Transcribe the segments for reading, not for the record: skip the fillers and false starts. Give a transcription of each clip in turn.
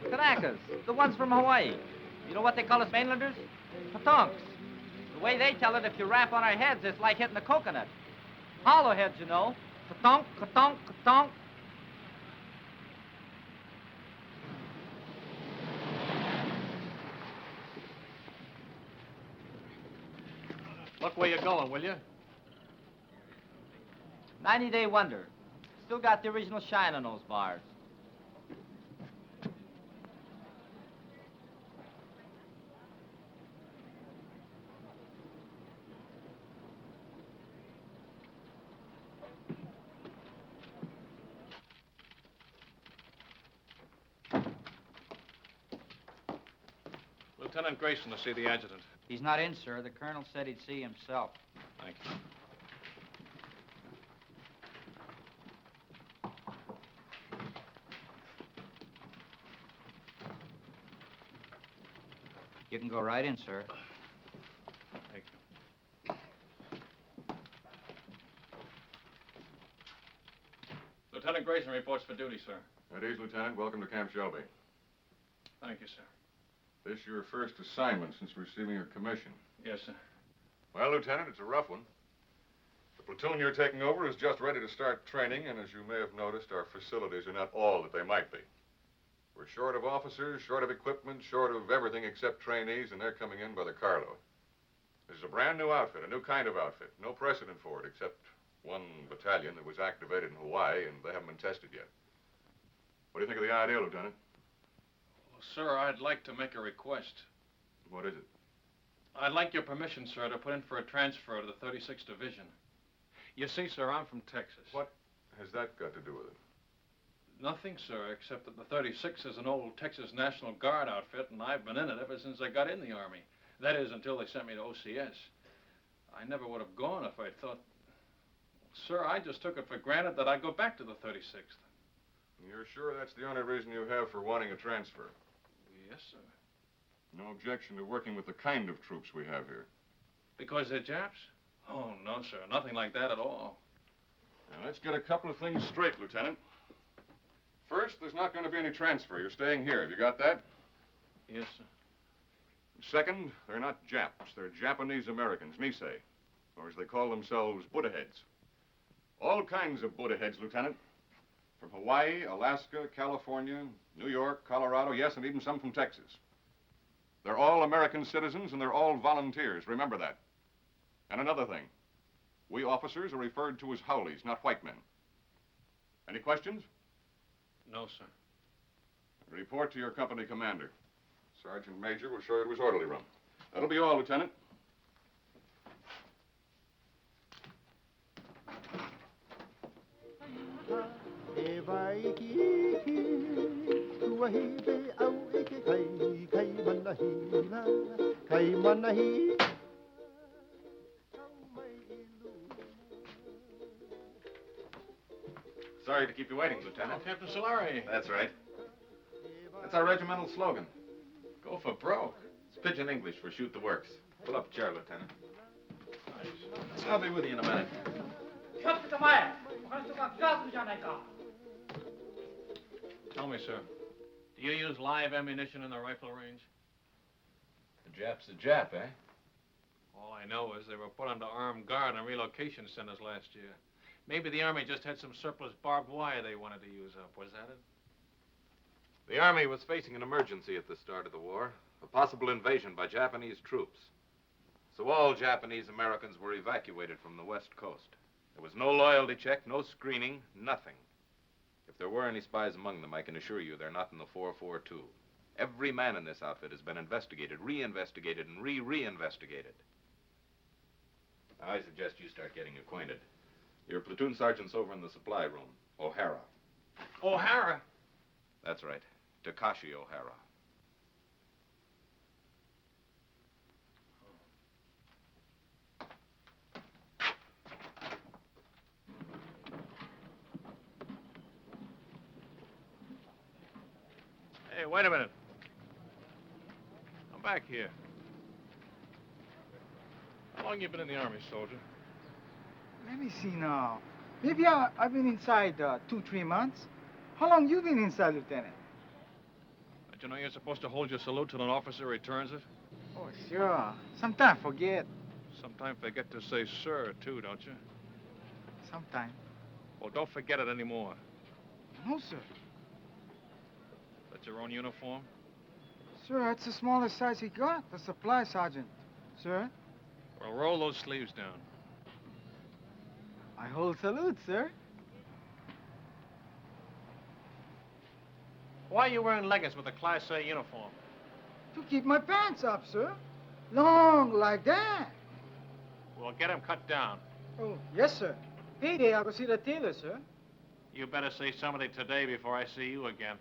Kanakas, the ones from Hawaii. You know what they call us mainlanders? Patonks. The way they tell it, if you rap on our heads, it's like hitting a coconut. Hollow heads, you know. Katonk, katonk, katonk. Look where you're going, will you? 90-day wonder. Still got the original shine on those bars. Lieutenant Grayson to see the adjutant. He's not in, sir. The colonel said he'd see himself. Thank you. You can go right in, sir. Thank you. Lieutenant Grayson reports for duty, sir. At ease, Lieutenant. Welcome to Camp Shelby. Thank you, sir. This your first assignment since receiving your commission. Yes, sir. Well, Lieutenant, it's a rough one. The platoon you're taking over is just ready to start training, and as you may have noticed, our facilities are not all that they might be. We're short of officers, short of equipment, short of everything except trainees, and they're coming in by the carload. This is a brand new outfit, a new kind of outfit. No precedent for it, except one battalion that was activated in Hawaii, and they haven't been tested yet. What do you think of the idea, Lieutenant? Well, sir, I'd like to make a request. What is it? I'd like your permission, sir, to put in for a transfer to the 36th Division. You see, sir, I'm from Texas. What has that got to do with it? Nothing, sir, except that the 36th is an old Texas National Guard outfit, and I've been in it ever since I got in the Army. That is, until they sent me to OCS. I never would have gone if I'd thought... Sir, I just took it for granted that I'd go back to the 36th. You're sure that's the only reason you have for wanting a transfer? Yes, sir. No objection to working with the kind of troops we have here? Because they're Japs? Oh, no, sir. Nothing like that at all. Now, let's get a couple of things straight, Lieutenant. First, there's not going to be any transfer. You're staying here. Have you got that? Yes, sir. Second, they're not Japs. They're Japanese Americans, Nisei, or as they call themselves, Buddha heads. All kinds of Buddha heads, Lieutenant. From Hawaii, Alaska, California, New York, Colorado, yes, and even some from Texas. They're all American citizens, and they're all volunteers. Remember that. And another thing. We officers are referred to as Howleys, not white men. Any questions? No, sir. Report to your company commander. Sergeant Major will show you to his orderly room. That'll be all, Lieutenant. Sorry to keep you waiting, Lieutenant. Oh, Captain Solari. That's right. That's our regimental slogan. Go for broke. It's pidgin English for shoot the works. Pull up a chair, Lieutenant. Nice. I'll be with you in a minute. Tell me, sir, do you use live ammunition in the rifle range? The Jap's a Jap, eh? All I know is they were put under armed guard in relocation centers last year. Maybe the Army just had some surplus barbed wire they wanted to use up. Was that it? The Army was facing an emergency at the start of the war, a possible invasion by Japanese troops. So all Japanese Americans were evacuated from the West Coast. There was no loyalty check, no screening, nothing. If there were any spies among them, I can assure you they're not in the 442. Every man in this outfit has been investigated, re-investigated, and re-re-investigated. Now, I suggest you start getting acquainted. Your platoon sergeant's over in the supply room, O'Hara. O'Hara? That's right, Takashi O'Hara. Hey, wait a minute. back here. How long you been in the Army, soldier? Let me see now. Maybe I've been inside 2-3 months. How long you been inside, Lieutenant? Don't you know you're supposed to hold your salute till an officer returns it? Oh, sure. Sometime forget. Sometimes forget to say sir, too, don't you? Sometime. Well, don't forget it anymore. No, sir. That's your own uniform? Sir, that's the smallest size he got. The supply sergeant. Sir? Well, roll those sleeves down. I hold salute, sir. Why are you wearing leggings with a Class A uniform? To keep my pants up, sir. Long like that. Well, get them cut down. Oh, yes, sir. Payday, I'll go see the tailor, sir. You better see somebody today before I see you again.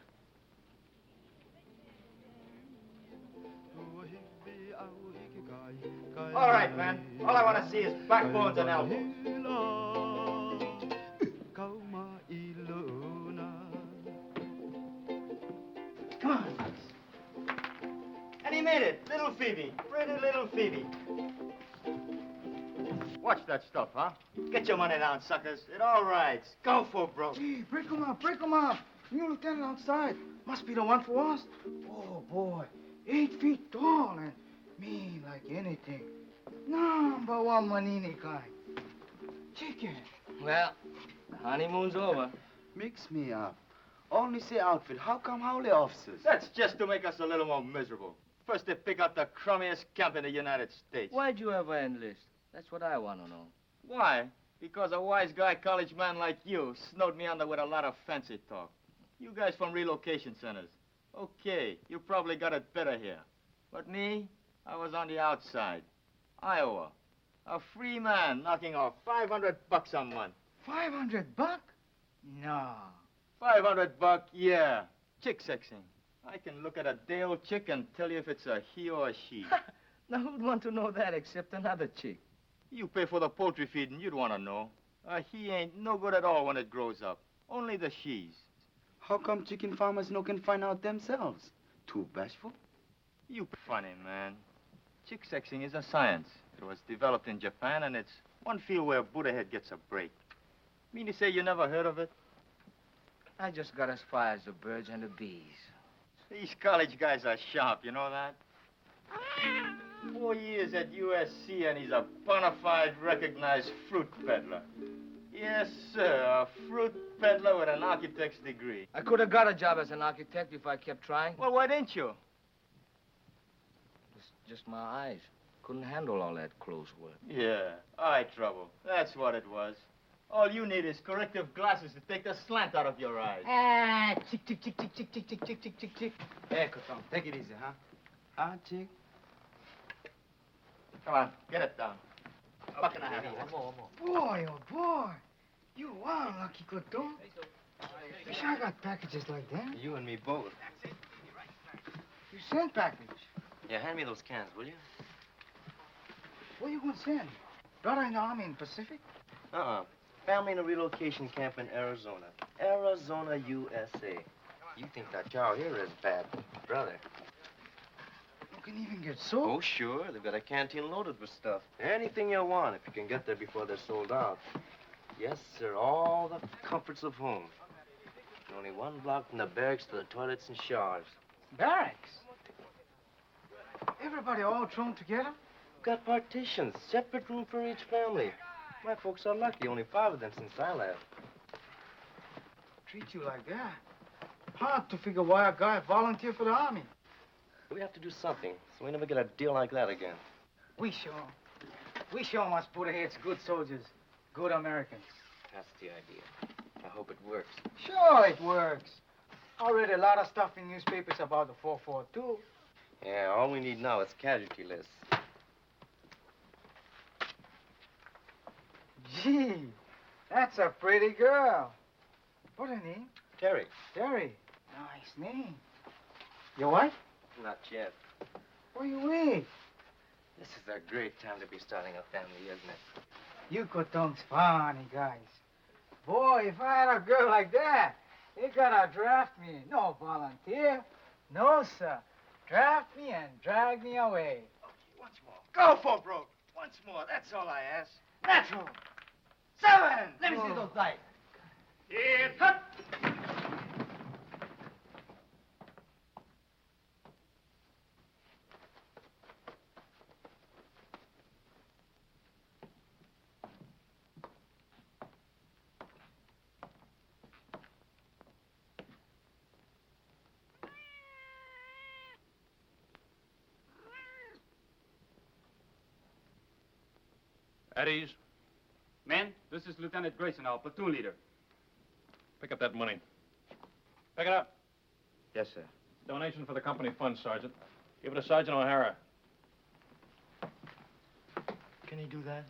All right, man. All I want to see is backbones and elbows. Come on. And he made it. Little Phoebe. Pretty little Phoebe. Watch that stuff, huh? Get your money down, suckers. It all rides. Go for broke. Hey, break 'em up, break 'em up. New lieutenant outside. Must be the one for us. Oh, boy. 8 feet tall and mean like anything. Number one Manini kind. Chicken. Well, the honeymoon's over. Mix me up. Only say outfit. How come howly officers? That's just to make us a little more miserable. First they pick out the crummiest camp in the United States. Why'd you ever enlist? That's what I want to know. Why? Because a wise guy college man like you snowed me under with a lot of fancy talk. You guys from relocation centers. Okay, you probably got it better here. But me, I was on the outside. Iowa. A free man knocking off $500 a month. $500? No. $500, yeah. Chick sexing. I can look at a day-old chick and tell you if it's a he or a she. Now, who'd want to know that except another chick? You pay for the poultry feed and you'd want to know. A he ain't no good at all when it grows up. Only the she's. How come chicken farmers no can find out themselves? Too bashful? You funny, man. Chick sexing is a science. It was developed in Japan, and it's one field where Buddha head gets a break. Mean to say you never heard of it? I just got as far as the birds and the bees. These college guys are sharp, you know that? 4 years at USC, and he's a bona fide recognized fruit peddler. Yes, sir, a fruit peddler with an architect's degree. I could have got a job as an architect if I kept trying. Well, why didn't you? It's just my eyes. Couldn't handle all that close work. Yeah, eye trouble. That's what it was. All you need is corrective glasses to take the slant out of your eyes. Ah, chick, chick, chick, chick, chick, chick, chick, chick, chick, chick, chick. Hey, Coton, take it easy, huh? Huh, chick? Come on, get it down. What can I have? Boy, oh, boy. You are lucky, Coton. Wish I got packages like that. You and me both. You send package. Yeah, hand me those cans, will you? Where you gonna send? Brother in the Army in Pacific? Family in a relocation camp in Arizona. Arizona, USA. You think that cow here is bad, brother. You can even get soap. Oh, sure. They've got a canteen loaded with stuff. Anything you want if you can get there before they're sold out. Yes, sir. All the comforts of home. And only one block from the barracks to the toilets and showers. Barracks? Everybody all thrown together? Got partitions, separate room for each family. My folks are lucky. Only 5 of them since I left. Treat you like that. Hard to figure why a guy volunteered for the Army. We have to do something so we never get a deal like that again. We sure must put ahead good soldiers, good Americans. That's the idea. I hope it works. Sure it works. I read a lot of stuff in newspapers about the 442. Yeah, all we need now is casualty lists. Gee, that's a pretty girl. What's her name? Terry. Terry. Nice name. Your wife? Not yet. Where you with? This is a great time to be starting a family, isn't it? You Coton's funny, guys. Boy, if I had a girl like that, they gotta draft me. No volunteer. No, sir. Draft me and drag me away. Okay, once more. Go for broke. Once more. That's all I ask. Natural. 7. Let me see those dice. Here, cut! At ease. Men, this is Lieutenant Grayson, our platoon leader. Pick up that money. Pick it up. Yes, sir. Donation for the company fund, Sergeant. Give it to Sergeant O'Hara. Can he do that?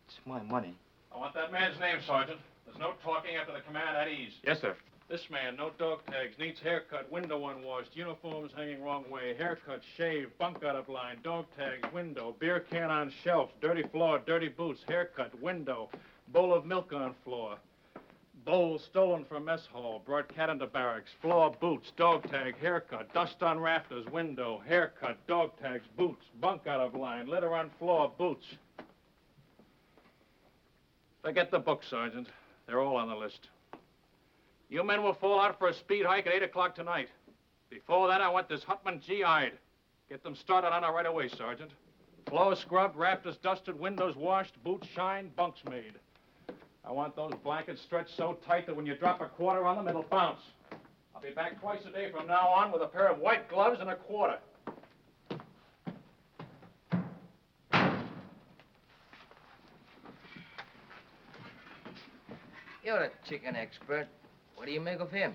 It's my money. I want that man's name, Sergeant. There's no talking after the command at ease. Yes, sir. This man, no dog tags, needs haircut, window unwashed, uniforms hanging wrong way, haircut, shave, bunk out of line, dog tags, window, beer can on shelf, dirty floor, dirty boots, haircut, window, bowl of milk on floor, bowl stolen from mess hall, brought cat into barracks, floor, boots, dog tag, haircut, dust on rafters, window, haircut, dog tags, boots, bunk out of line, litter on floor, boots. Forget the book, Sergeant. They're all on the list. You men will fall out for a speed hike at 8 o'clock tonight. Before that, I want this Hutman GI'd. Get them started on it right away, Sergeant. Floor scrubbed, rafters dusted, windows washed, boots shined, bunks made. I want those blankets stretched so tight that when you drop a quarter on them, it'll bounce. I'll be back twice a day from now on with a pair of white gloves and a quarter. You're a chicken expert. What do you make of him?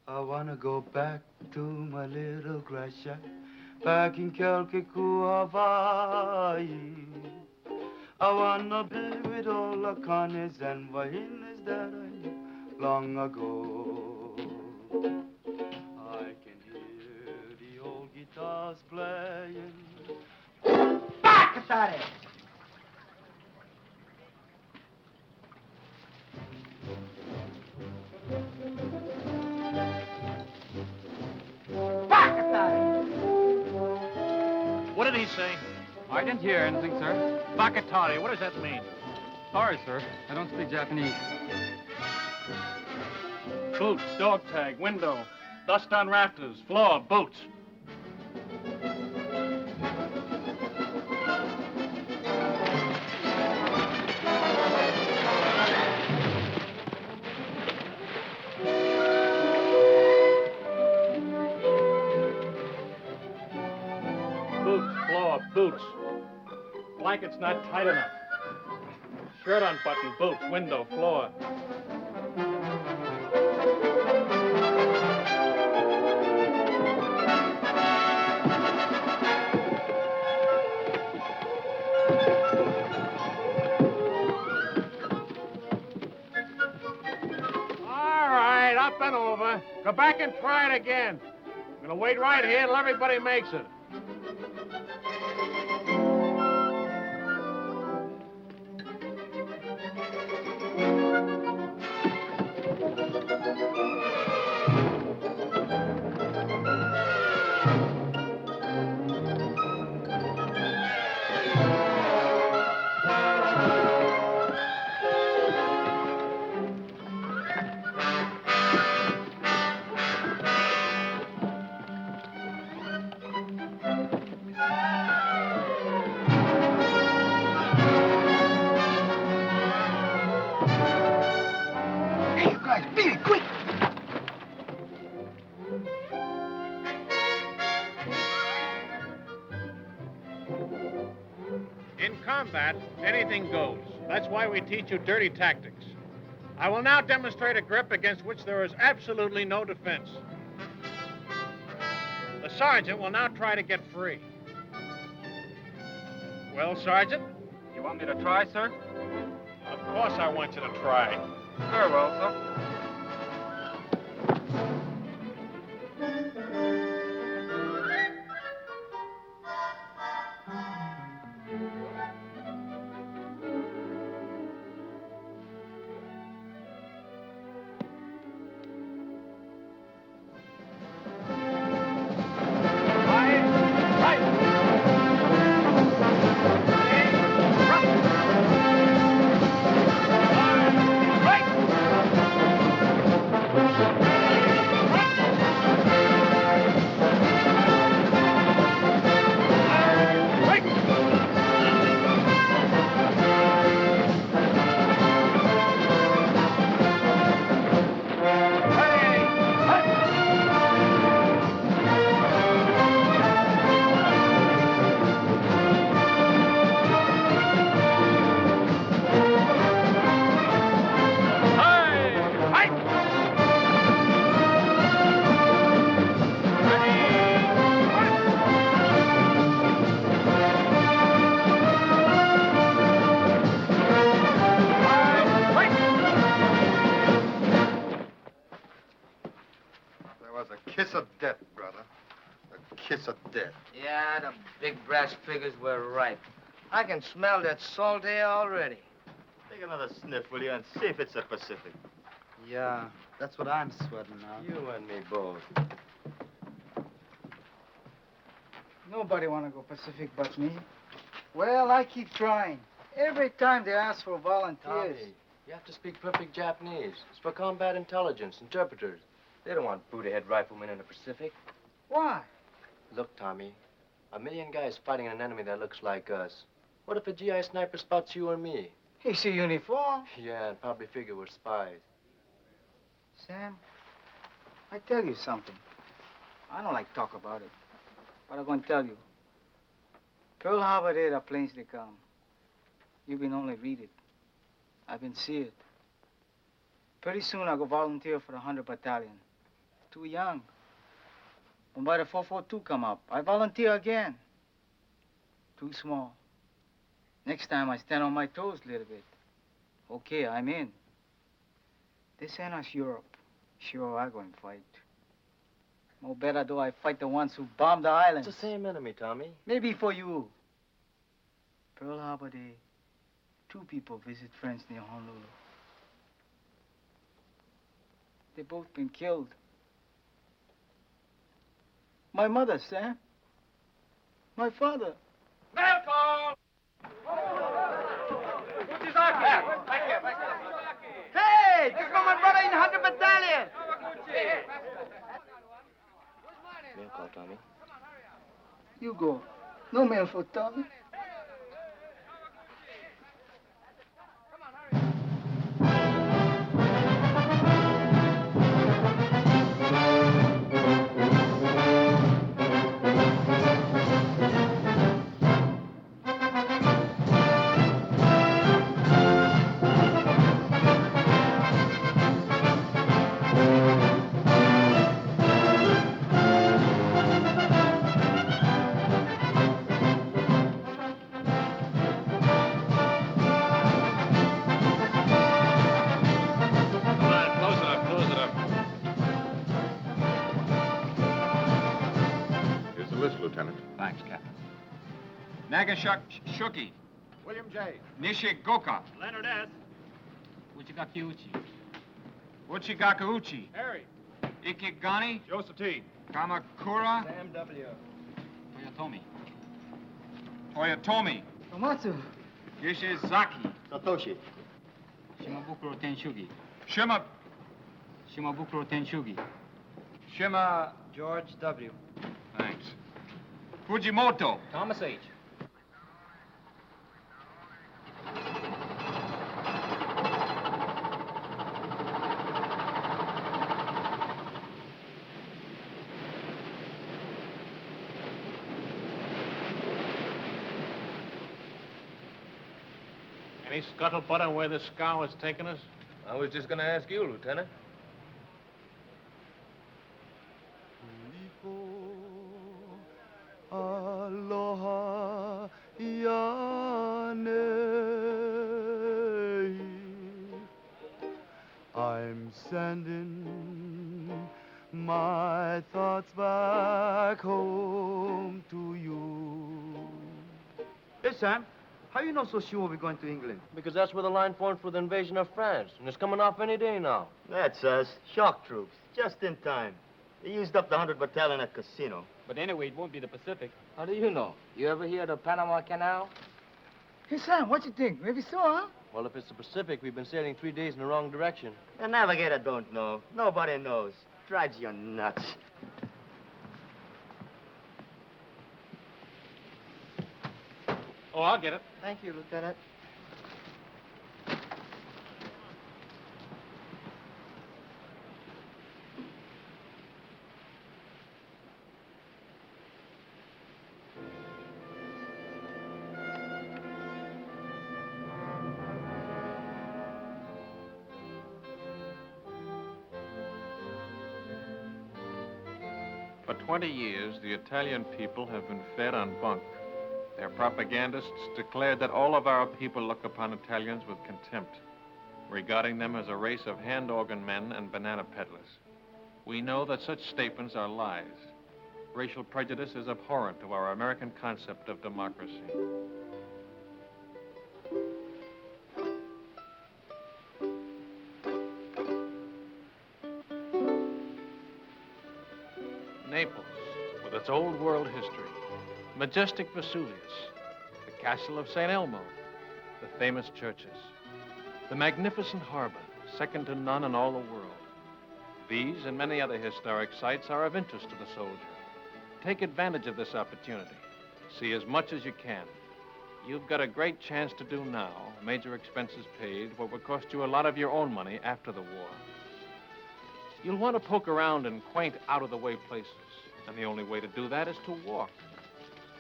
I wanna go back to my little grass shack back in Kelkiku, Hawaii. I wanna be with all the Connies and Wahinas that I knew long ago. I can hear the old guitars playing. Back at it! What did he say? I didn't hear anything, sir. Bakatari, what does that mean? Sorry, sir. I don't speak Japanese. Boots, dog tag, window, dust on rafters, floor, boots. Boots. Blanket's not tight enough. Shirt unbuttoned, boots, window, floor. All right, up and over. Go back and try it again. I'm gonna wait right here till everybody makes it. In combat, anything goes. That's why we teach you dirty tactics. I will now demonstrate a grip against which there is absolutely no defense. The sergeant will now try to get free. Well, Sergeant? You want me to try, sir? Of course I want you to try. Very well, sir. was a kiss of death, brother. A kiss of death. Yeah, the big brass figures were right. I can smell that salt air already. Take another sniff, will you, and see if it's the Pacific. Yeah, that's what I'm sweating now. You and me both. Nobody want to go Pacific but me. Well, I keep trying. Every time they ask for volunteers. Tommy, you have to speak perfect Japanese. It's for combat intelligence, interpreters. They don't want Buddha-head riflemen in the Pacific. Why? Look, Tommy, a million guys fighting an enemy that looks like us. What if a GI sniper spots you or me? He see uniform. Yeah, and probably figure we're spies. Sam, I tell you something. I don't like talk about it, but I'm going to tell you. Pearl Harbor there, the planes they come. You been only read it. I've been see it. Pretty soon I'll go volunteer for the 100 Battalion. Too young. When by the 442 come up, I volunteer again. Too small. Next time I stand on my toes a little bit. Okay, I'm in. This ain't us Europe. Sure, I'll go and fight. No better do I fight the ones who bombed the islands. It's the same enemy, Tommy. Maybe for you. Pearl Harbor Day, 2 people visit friends near Honolulu. They both been killed. My mother, Sam. My father. Hey, this is my brother in 100 Battalion. Mail call, Tommy. You go. No mail for Tommy. Lieutenant. Thanks, Captain. Nagashuki. William J. Nishigoka. Leonard S. Uchigakiuchi. Uchigakuuchi. Harry. Ikigani. Joseph T. Kamakura. Sam W. Toyotomi. Toyotomi. Tomatsu. Gishizaki. Satoshi. Shimabukuro Tenshugi. Shima. Shimabukuro Tenshugi. Shima George W. Thanks. Fujimoto. Thomas H. Any scuttlebutt on where this scow has taken us? I was just going to ask you, Lieutenant. Aloha, Yane. I'm sending my thoughts back home to you. Hey, Sam. How you know so sure we're going to England? Because that's where the line formed for the invasion of France, and it's coming off any day now. That's us. Shock troops. Just in time. They used up the 100 Battalion at Casino. But anyway, it won't be the Pacific. How do you know? You ever hear of the Panama Canal? Hey, Sam, what you think? Maybe so, huh? Well, if it's the Pacific, we've been sailing 3 days in the wrong direction. The navigator don't know. Nobody knows. Drives you nuts. Oh, I'll get it. Thank you, Lieutenant. For 20 years, the Italian people have been fed on bunk. Their propagandists declared that all of our people look upon Italians with contempt, regarding them as a race of hand organ men and banana peddlers. We know that such statements are lies. Racial prejudice is abhorrent to our American concept of democracy. Naples, with its old world history, majestic Vesuvius, the castle of St. Elmo, the famous churches, the magnificent harbor, second to none in all the world. These and many other historic sites are of interest to the soldier. Take advantage of this opportunity. See as much as you can. You've got a great chance to do now, major expenses paid, what would cost you a lot of your own money after the war. You'll want to poke around in quaint, out-of-the-way places, and the only way to do that is to walk.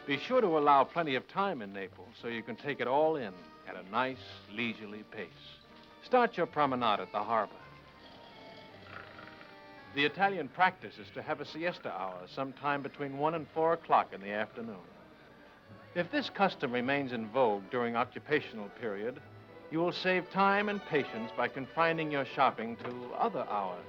Be sure to allow plenty of time in Naples so you can take it all in at a nice, leisurely pace. Start your promenade at the harbor. The Italian practice is to have a siesta hour sometime between 1 and 4 o'clock in the afternoon. If this custom remains in vogue during occupational period, you will save time and patience by confining your shopping to other hours.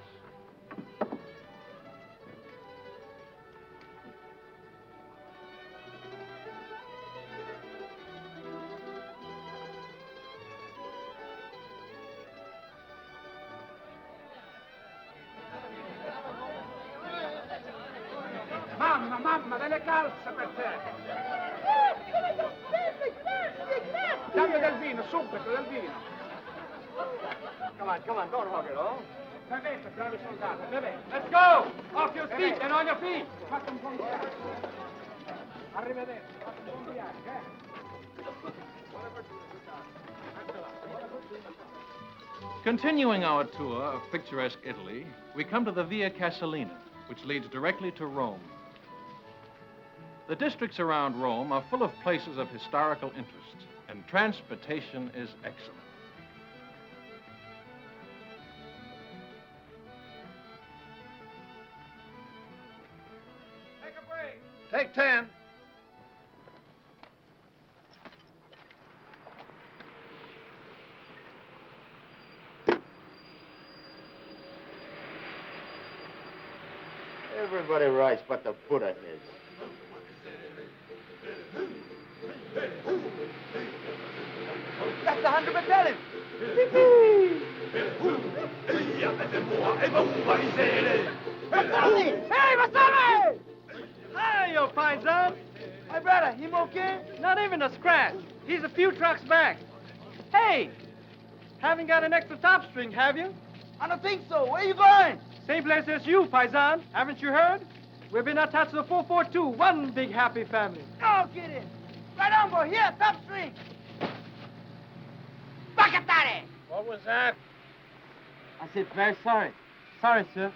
Mamma, delle calze per te! Dammi del vino, subito, del vino! Come on, don't hug it, oh? Bevete, bravi soldati, bevete. Let's go! Off your feet and on your feet! Fate un buon viaggio. Arrivederci, fate un buon viaggio, Continuing our tour of picturesque Italy, we come to the Via Casalina, which leads directly to Rome. The districts around Rome are full of places of historical interest, and transportation is excellent. Take a break. Take 10. Everybody writes but the Buddha heads. That's the 100 battalion. Hey, Masame! Hi, yo, paisan. My brother, him okay? Not even a scratch. He's a few trucks back. Hey, haven't got an extra top string, have you? I don't think so. Where you going? Same place as you, paisan. Haven't you heard? We've been attached to the 442, one big happy family. No kidding. Right on, boy. Here, top string. Bacatare! What was that? I said, very sorry. Sorry, sir.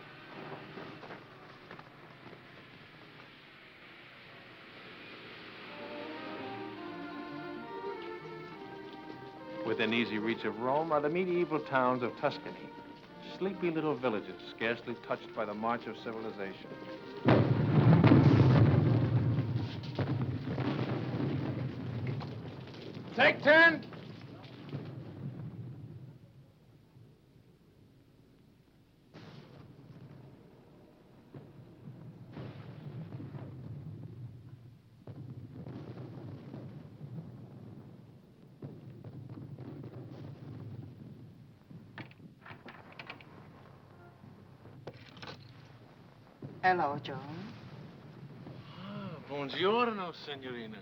Within easy reach of Rome are the medieval towns of Tuscany. Sleepy little villages, scarcely touched by the march of civilization. Take 10. Hello, John. Buongiorno, signorina.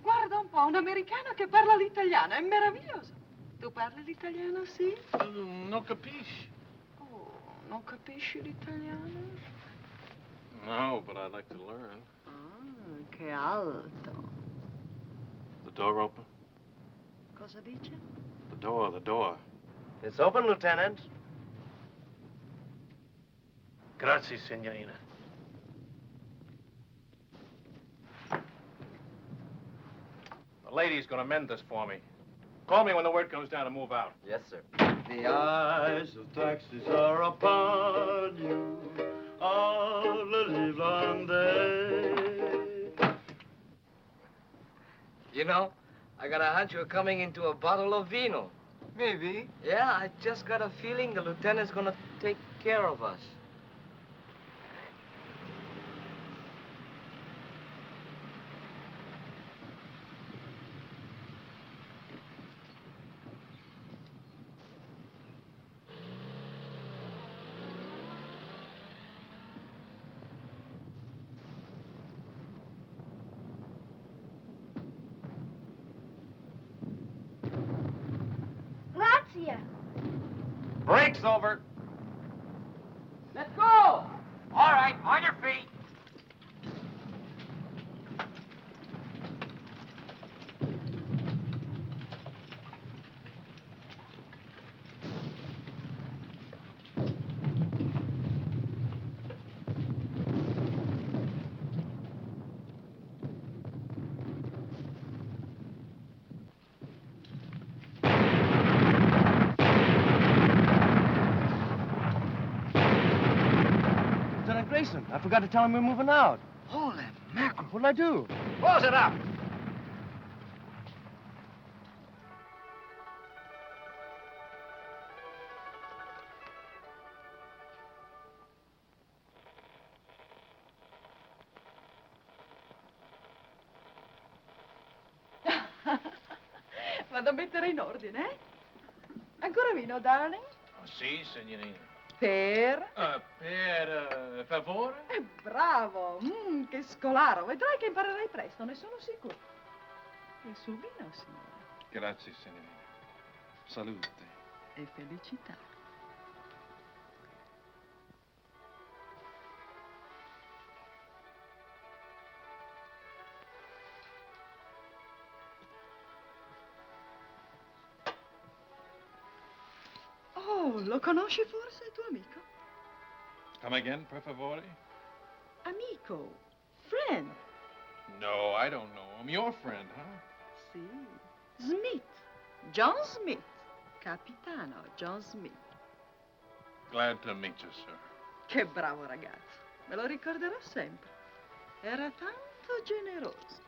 Guarda un po', un americano che parla l'italiano, è meraviglioso. Tu parli l'italiano, sì? Non capisci? Oh, non capisci l'italiano? No, but I'd like to learn. Ah, che alto. The door open? Cosa dice? The door. It's open, Lieutenant. Grazie, signorina. The lady's gonna mend this for me. Call me when the word comes down to move out. Yes, sir. The eyes of taxis are upon you all the livelong day. You know, I got a hunch we're coming into a bottle of vino. Maybe. Yeah, I just got a feeling the lieutenant's gonna take care of us. Break's over. Let's go! All right, on your feet. Lieutenant Grayson, I forgot to tell him we're moving out. Holy mackerel. What'd I do? Close it up. Vado a mettere in ordine, eh? Ancora vino, darling? Oh, sì, signorina. Per? Per favore? Bravo! Che scolaro! Vedrai che imparerai presto, ne sono sicuro. E sul vino, signore. Grazie, signorina. Salute. E felicità. Oh, lo conosci forse, il tuo amico? Come again, per favore? Amico. Friend. No, I don't know him. Your friend, huh? Sì. Smith. John Smith. Capitano John Smith. Glad to meet you, sir. Che bravo ragazzo. Me lo ricorderò sempre. Era tanto generoso.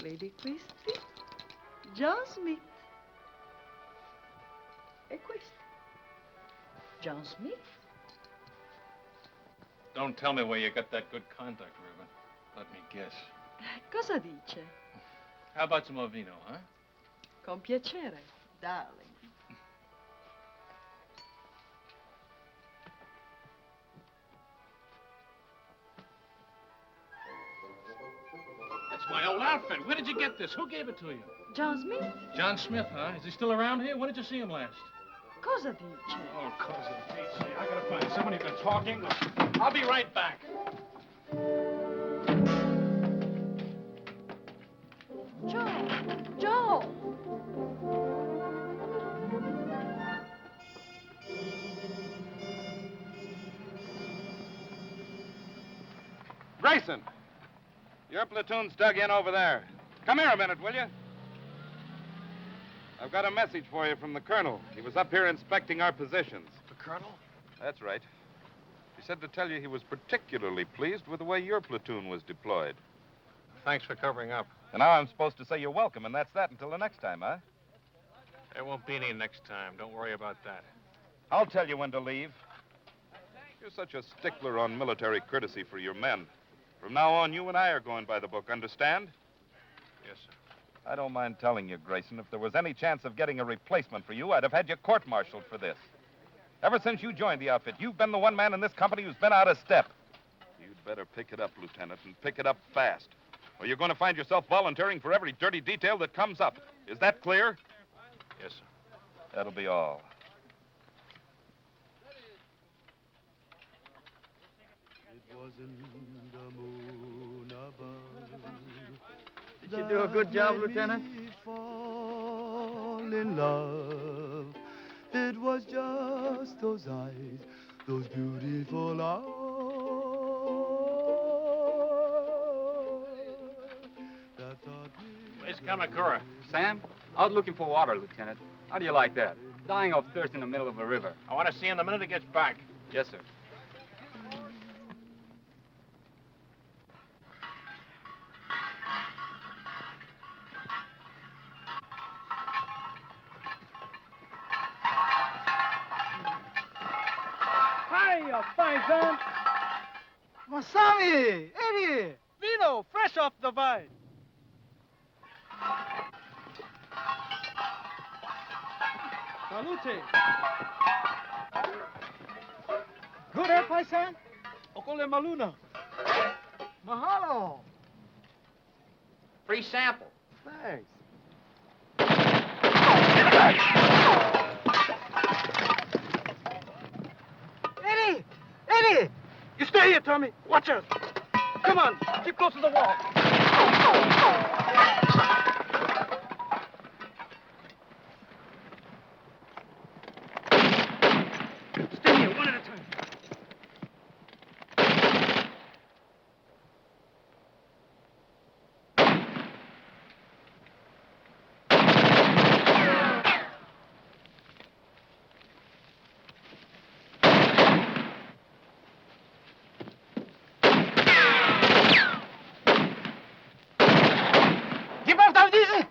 Vedi questi? John Smith. E questo? John Smith. Don't tell me where you got that good contact, Reuben. Let me guess. Cosa dice? How about some more vino, huh? Con piacere, darling. That's my old outfit. Where did you get this? Who gave it to you? John Smith? John Smith, huh? Is he still around here? When did you see him last? Cosa dice? Oh, cousin, Pete, I gotta find someone who can talk English. I'll be right back. Joe! Grayson, your platoon's dug in over there. Come here a minute, will you? I've got a message for you from the colonel. He was up here inspecting our positions. The colonel? That's right. He said to tell you he was particularly pleased with the way your platoon was deployed. Thanks for covering up. And now I'm supposed to say you're welcome, and that's that until the next time, huh? There won't be any next time. Don't worry about that. I'll tell you when to leave. You're such a stickler on military courtesy for your men. From now on, you and I are going by the book, understand? Yes, sir. I don't mind telling you, Grayson, if there was any chance of getting a replacement for you, I'd have had you court-martialed for this. Ever since you joined the outfit, you've been the one man in this company who's been out of step. You'd better pick it up, Lieutenant, and pick it up fast. Or you're going to find yourself volunteering for every dirty detail that comes up. Is that clear? Yes, sir. That'll be all. It wasn't the moon above. Did you do a good job, Lieutenant? Fall in love. It was just those eyes, those beautiful eyes. That taught me. Where's Kamakura? Sam, out looking for water, Lieutenant. How do you like that? Dying of thirst in the middle of a river. I want to see him the minute he gets back. Yes, sir. Hiya, fine son. Masami! Eddie! Vino, fresh off the vine. Salute. Good, eh, paisan? Okole maluna. Mahalo! Free sample. Thanks. You stay here, Tommy. Watch us. Come on. Keep close to the wall. Stay here, one at a time. Keep up, Tommy, easy.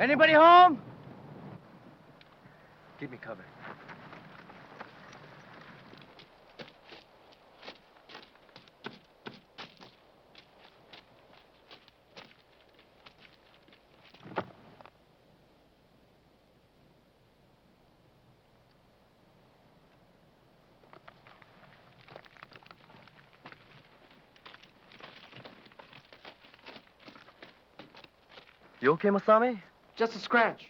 Anybody home? Keep me covered. You okay, Masami? Just a scratch.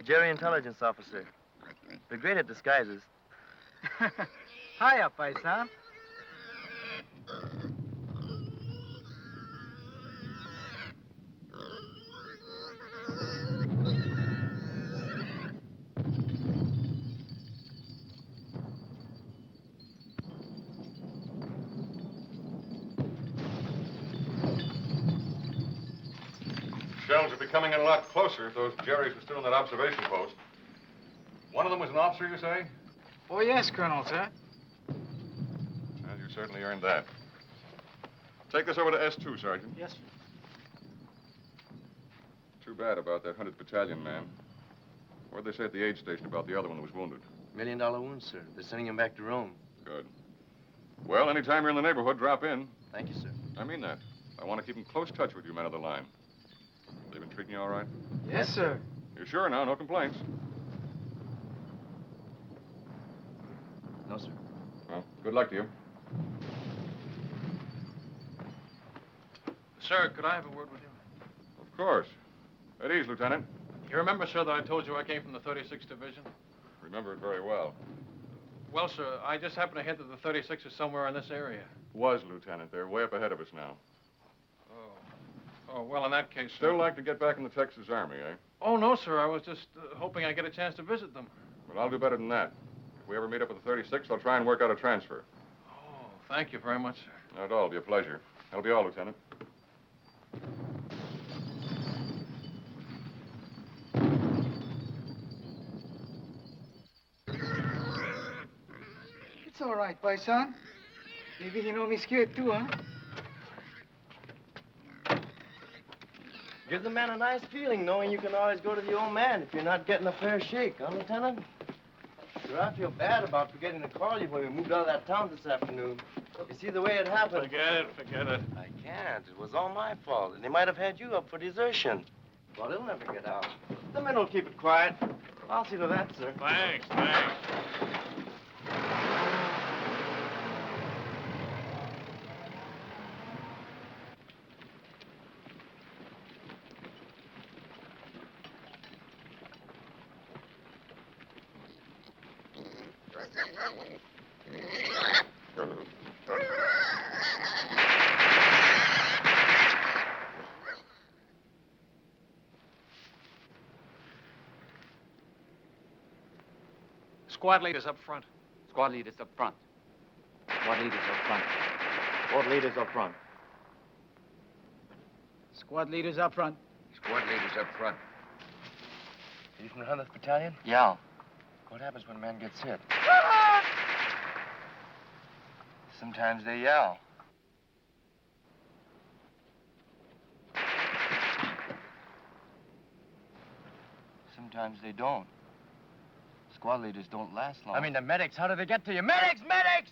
Jerry, intelligence officer. They're great at disguises. Hiya, paisan. Shells would be coming in a lot closer if those Jerrys were still in that observation post. One of them was an officer, you say? Oh, yes, Colonel, sir. Well, you certainly earned that. Take this over to S2, Sergeant. Yes, sir. Too bad about that 100th Battalion man. What'd they say at the aid station about the other one that was wounded? $1 million wound, sir. They're sending him back to Rome. Good. Well, anytime you're in the neighborhood, drop in. Thank you, sir. I mean that. I want to keep in close touch with you men of the line. They've been treating you all right? Yes, sir. You're sure now? No complaints? No, sir. Well, good luck to you. Sir, could I have a word with you? Of course. At ease, Lieutenant. You remember, sir, that I told you I came from the 36th Division? Remember it very well. Well, sir, I just happened to hint that the 36th is somewhere in this area. Was, Lieutenant. They're way up ahead of us now. Oh, well, in that case, sir. Still like to get back in the Texas Army, eh? Oh, no, sir. I was just hoping I'd get a chance to visit them. Well, I'll do better than that. If we ever meet up with the 36th, I'll try and work out a transfer. Oh, thank you very much, sir. Not at all. It'll be a pleasure. That'll be all, Lieutenant. It's all right, paisan. Maybe he know me scared too, huh? Gives the man a nice feeling knowing you can always go to the old man if you're not getting a fair shake, huh, Lieutenant? Sir, I feel bad about forgetting to call you when we moved out of that town this afternoon. You see, the way it happened... Forget it. I can't. It was all my fault, and they might have had you up for desertion. Well, they'll never get out. The men will keep it quiet. I'll see to that, sir. Thanks. Squad leaders up front. Squad leaders up front. Squad leaders up front. Squad leaders up front. Squad leaders up front. Squad leaders up front. Are you from the 100th Battalion? Yeah. What happens when a man gets hit? Sometimes they yell. Sometimes they don't. Squad leaders don't last long. I mean, the medics, how do they get to you? Medics! Medics!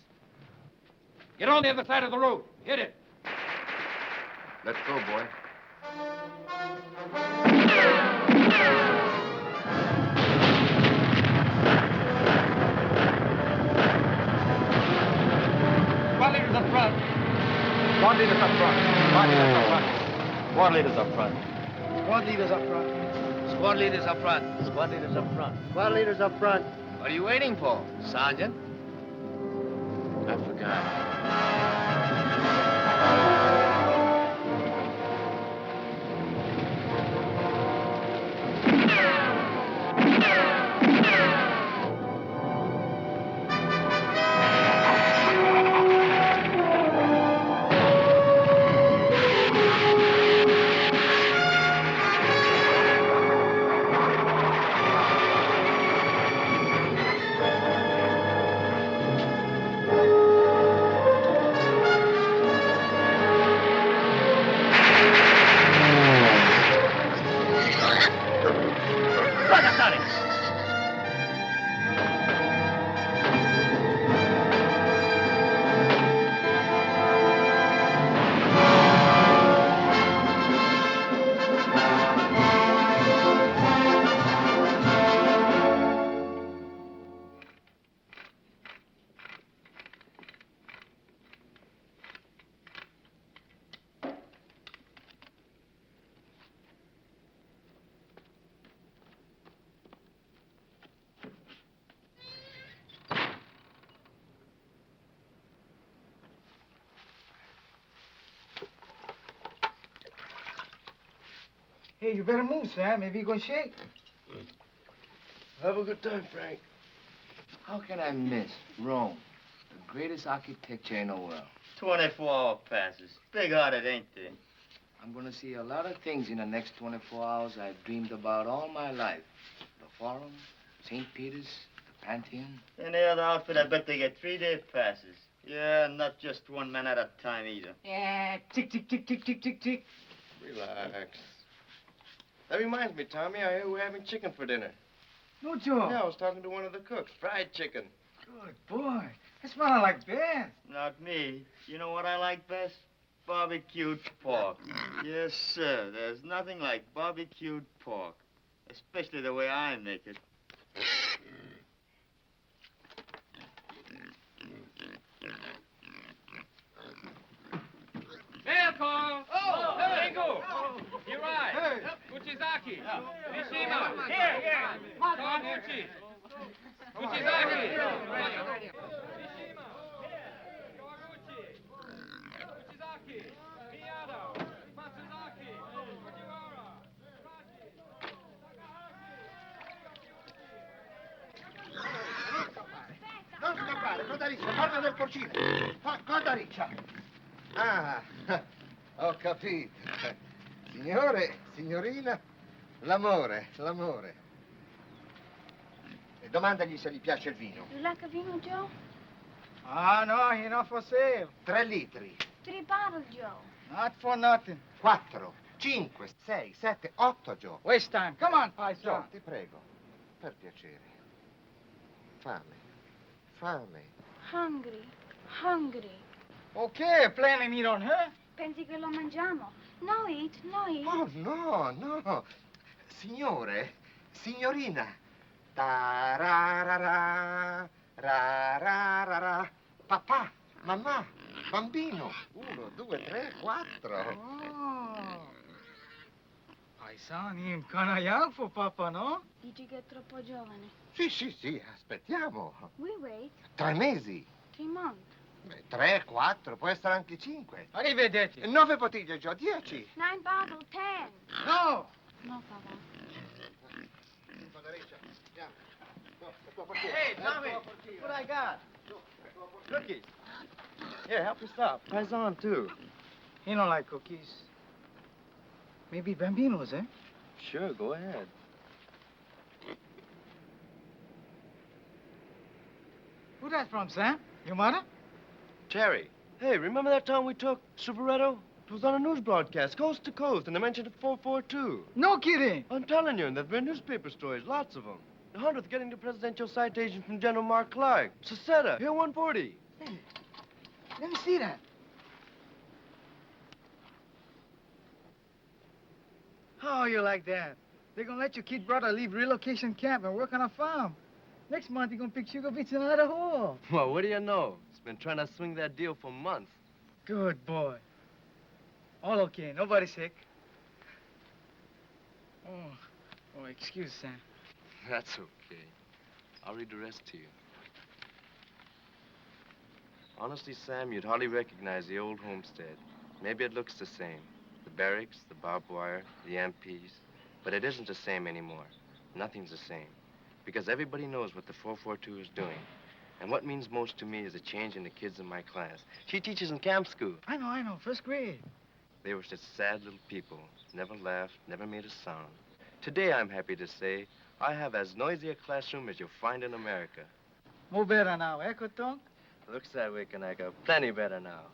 Get on the other side of the road. Hit it. Let's go, boy. Squad leaders up front. Squad leaders up front. Squad leaders up front. Squad leaders up front. Squad leaders up front. Squad leaders up front. Squad leaders up front. Squad leaders up front. What are you waiting for, Sergeant? I forgot. Hey, you better move, Sam. Maybe you're gonna shake. Have a good time, Frank. How can I miss Rome? The greatest architecture in the world. 24-hour passes. Big-hearted, ain't they? I'm gonna see a lot of things in the next 24 hours I've dreamed about all my life. The Forum, St. Peter's, the Pantheon. Any other outfit, I bet they get 3-day passes. Yeah, not just one man at a time either. Yeah, tick, tick, tick, tick, tick, tick, tick. Relax. That reminds me, Tommy, I hear we're having chicken for dinner. No joke. Yeah, I was talking to one of the cooks. Fried chicken. Good boy. That's what I like best. Not me. You know what I like best? Barbecued pork. Yes, sir. There's nothing like barbecued pork. Especially the way I make it. Mail call. Oh, Ringo. Hirai. Hey. Uchizaki. Mishima. Here. Kawaguchi. Uchizaki. Mishima. Kawaguchi. Uchizaki. Miyano. Matsuzaki. Fujiwara. Raji. Non scappare, coda riccia, guarda del porcino. Coda riccia. Ah, ho capito. Signore, signorina, l'amore. E domandagli se gli piace il vino. You like a vino, Joe? Ah, no, he not for sale. 3 litri, 3 bottles, Joe. Not for nothing. 4, 5, 6, 7, 8, Joe. Waste time. Come on, Joe, paisano. ti prego, per piacere. fame. Fame. Hungry. Hungry. Okay, planning it on her. Pensi che lo mangiamo? No eat, no eat. Oh, no, no. Signore, signorina. Ta-ra-ra-ra, ra-ra-ra-ra. Papà, mamma, bambino. 1, 2, 3, 4. Oh. Paisani, ancora young for Papa, no? Dici che è troppo giovane. Sì, sì, sì, aspettiamo. We wait 3 mesi. 3 months. 3, 4, può essere anche 5. Arrivederci. 9 bottiglie, Gio, 10. 9 bottle, 10. No! No, Papa. Hey, Tommy, what I got? Cookies. Here, help yourself. Paisan, too. He don't like cookies. Maybe Bambino's, eh? Sure, go ahead. Who that from, Sam? Your mother? Terry. Hey, remember that time we took Superetto? It was on a news broadcast, coast to coast, and they mentioned it 442. No kidding. I'm telling you, and there've been newspaper stories, lots of them. The 100th getting the presidential citation from General Mark Clark. Seceta, here 140. Hey, let me see that. How you like that? They're gonna let your kid brother leave relocation camp and work on a farm. Next month, you're gonna pick sugar beets in Idaho. Well, what do you know? He's been trying to swing that deal for months. Good boy. All okay, nobody sick. Oh, excuse, Sam. That's okay. I'll read the rest to you. Honestly, Sam, you'd hardly recognize the old homestead. Maybe it looks the same. The barracks, the barbed wire, the MPs. But it isn't the same anymore. Nothing's the same. Because everybody knows what the 442 is doing. And what means most to me is a change in the kids in my class. She teaches in camp school. I know, first grade. They were such sad little people. Never laughed, never made a sound. Today, I'm happy to say, I have as noisy a classroom as you'll find in America. More better now, eh, Kotonk? Looks that way, Kanaka. Plenty better now.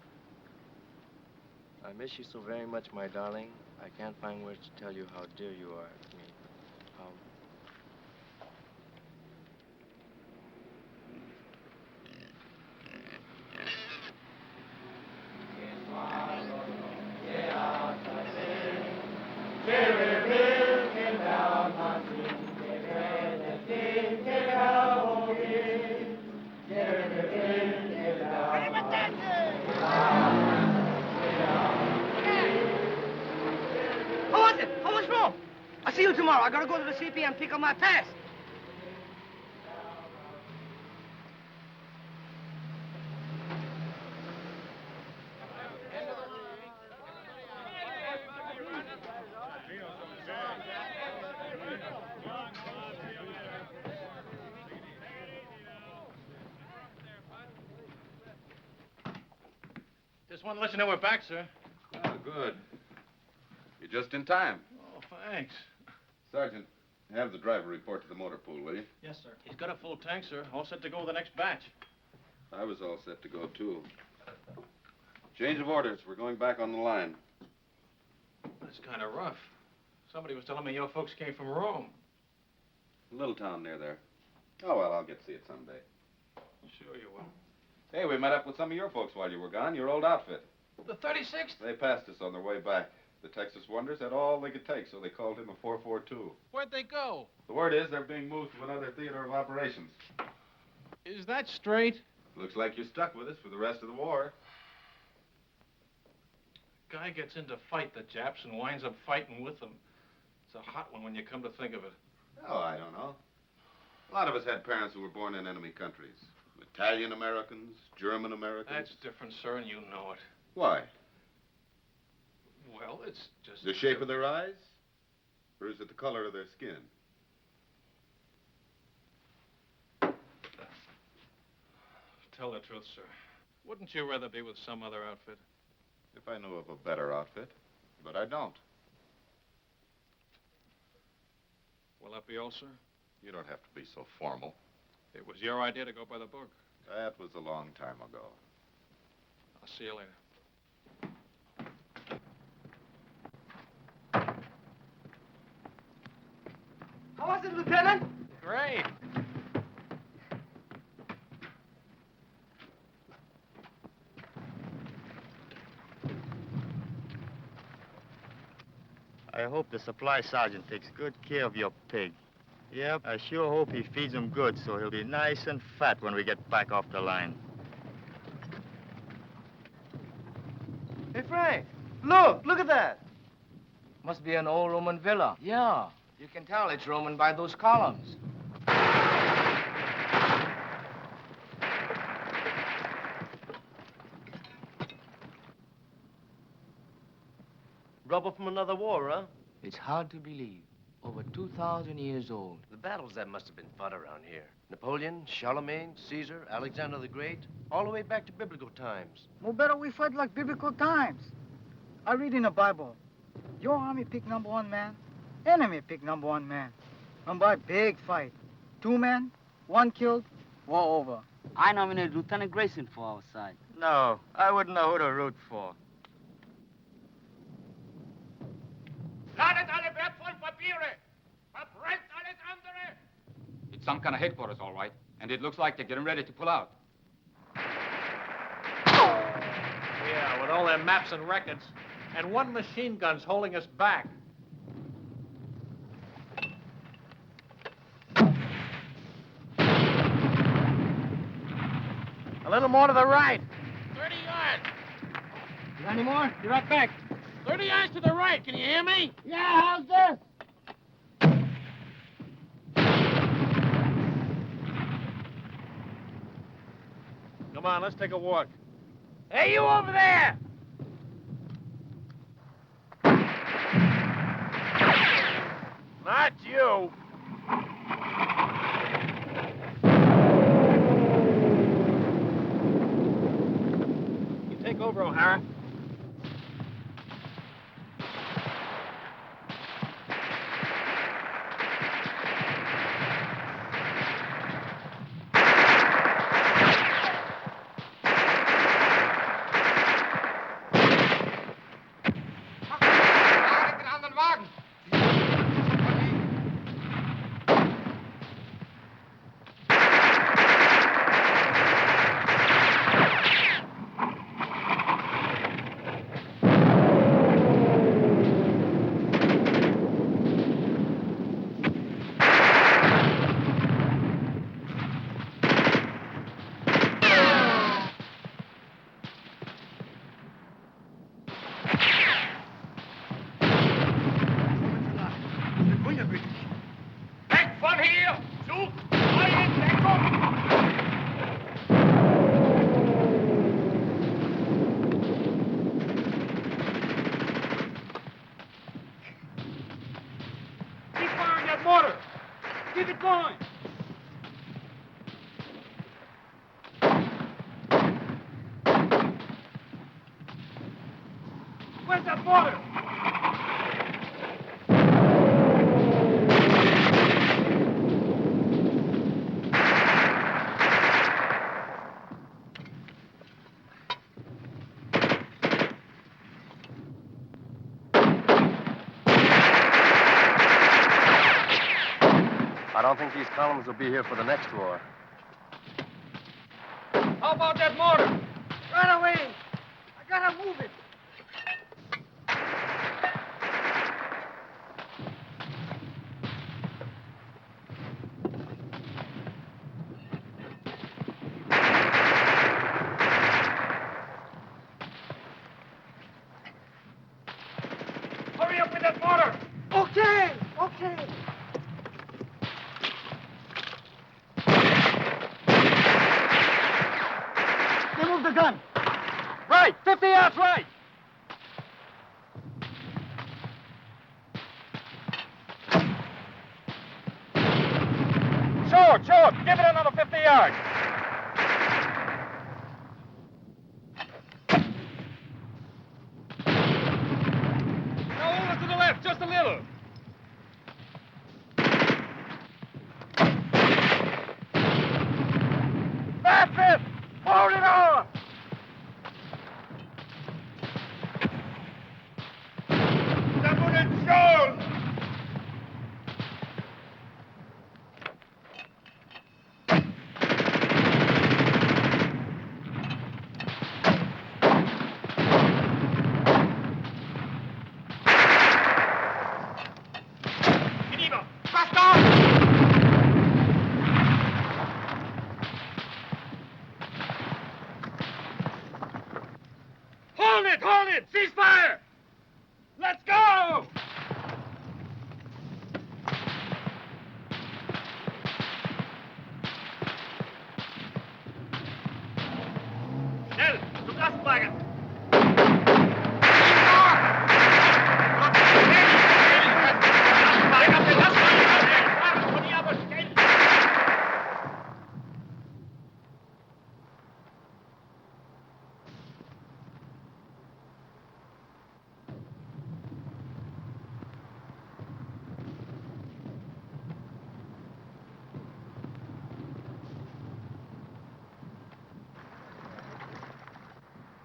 I miss you so very much, my darling. I can't find words to tell you how dear you are to me. How was it? How much more? I'll see you tomorrow. I gotta go to the CP and pick up my pass. Just want to let you know we're back, sir. Oh, good. You're just in time. Oh, thanks. Sergeant, have the driver report to the motor pool, will you? Yes, sir. He's got a full tank, sir. All set to go with the next batch. I was all set to go, too. Change of orders. We're going back on the line. That's kind of rough. Somebody was telling me your folks came from Rome. A little town near there. Oh, well, I'll get to see it someday. Sure you will. Hey, we met up with some of your folks while you were gone, your old outfit. The 36th? They passed us on their way back. The Texas Wonders had all they could take, so they called him a 442. Where'd they go? The word is they're being moved to another theater of operations. Is that straight? Looks like you're stuck with us for the rest of the war. Guy gets in to fight the Japs and winds up fighting with them. It's a hot one when you come to think of it. Oh, I don't know. A lot of us had parents who were born in enemy countries. Italian Americans, German Americans. That's different, sir, and you know it. Why? Well, it's just... The shape of their eyes? Or is it the color of their skin? Tell the truth, sir. Wouldn't you rather be with some other outfit? If I knew of a better outfit. But I don't. Will that be all, sir? You don't have to be so formal. It was your idea to go by the book. That was a long time ago. I'll see you later. How was it, Lieutenant? Great. I hope the supply sergeant takes good care of your pig. Yep, I sure hope he feeds him good so he'll be nice and fat when we get back off the line. Hey, Frank, look at that. Must be an old Roman villa. Yeah, you can tell it's Roman by those columns. Rubble from another war, huh? It's hard to believe. Over 2,000 years old. The battles that must have been fought around here. Napoleon, Charlemagne, Caesar, Alexander the Great, all the way back to biblical times. No better we fight like biblical times. I read in the Bible, your army pick number 1 man, enemy pick number 1 man. And by big fight, 2 men, 1 killed, war over. I nominated Lieutenant Grayson for our side. No, I wouldn't know who to root for. Ladet alle wertvollen Papiere! Verbrennt alles andere! It's some kind of headquarters, all right. And it looks like they're getting ready to pull out. Yeah, with all their maps and records. And 1 machine gun's holding us back. A little more to the right. 30 yards. You got any more? Be right back. 30 yards to the right. Can you hear me? Yeah, how's this? Come on, let's take a walk. Hey, you over there! Not you. You take over, O'Hara. Keep it going. Where's that mortar? I don't think these columns will be here for the next war. How about that mortar? Right away. I gotta move it. Hurry up with that mortar. Okay, okay. Remove the gun. Right, 50 yards right. Short. Give it another 50 yards. Now over to the left, just a little. That's it. Hold it on. Shown.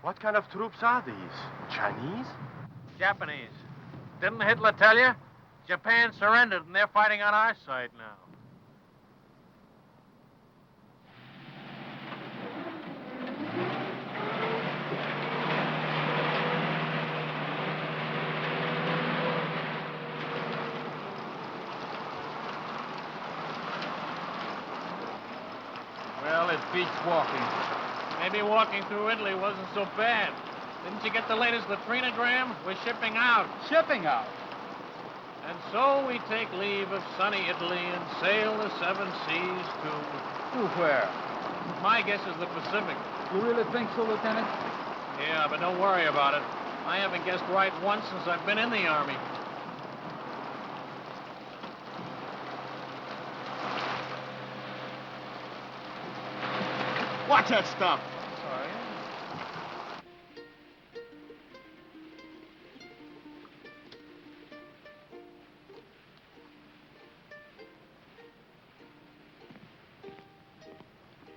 What kind of troops are these? Chinese? Japanese. Didn't Hitler tell you? Japan surrendered, and they're fighting on our side now. Well, it beats walking. Maybe walking through Italy wasn't so bad. Didn't you get the latest latrinogram? We're shipping out. Shipping out. And so we take leave of sunny Italy and sail the seven seas To where? my guess is the Pacific. You really think so, Lieutenant? Yeah, but don't worry about it. I haven't guessed right once since I've been in the Army. Watch that stuff. Sorry.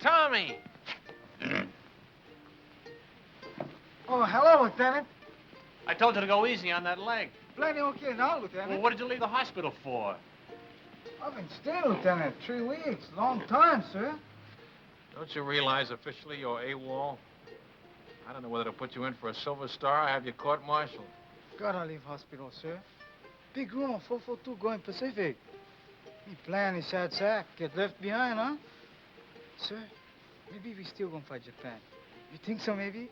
Tommy! Oh, hello, Lieutenant. I told you to go easy on that leg. Plenty okay now, Lieutenant. Well, what did you leave the hospital for? I've been staying, Lieutenant. 3 weeks. Long time, sir. Don't you realize officially you're AWOL? I don't know whether to put you in for a Silver Star or have you court-martialed. Gotta leave hospital, sir. Big room, 442 going Pacific. Me plan is sad sack. Get left behind, huh? Sir, maybe we still gonna fight Japan. You think so, maybe?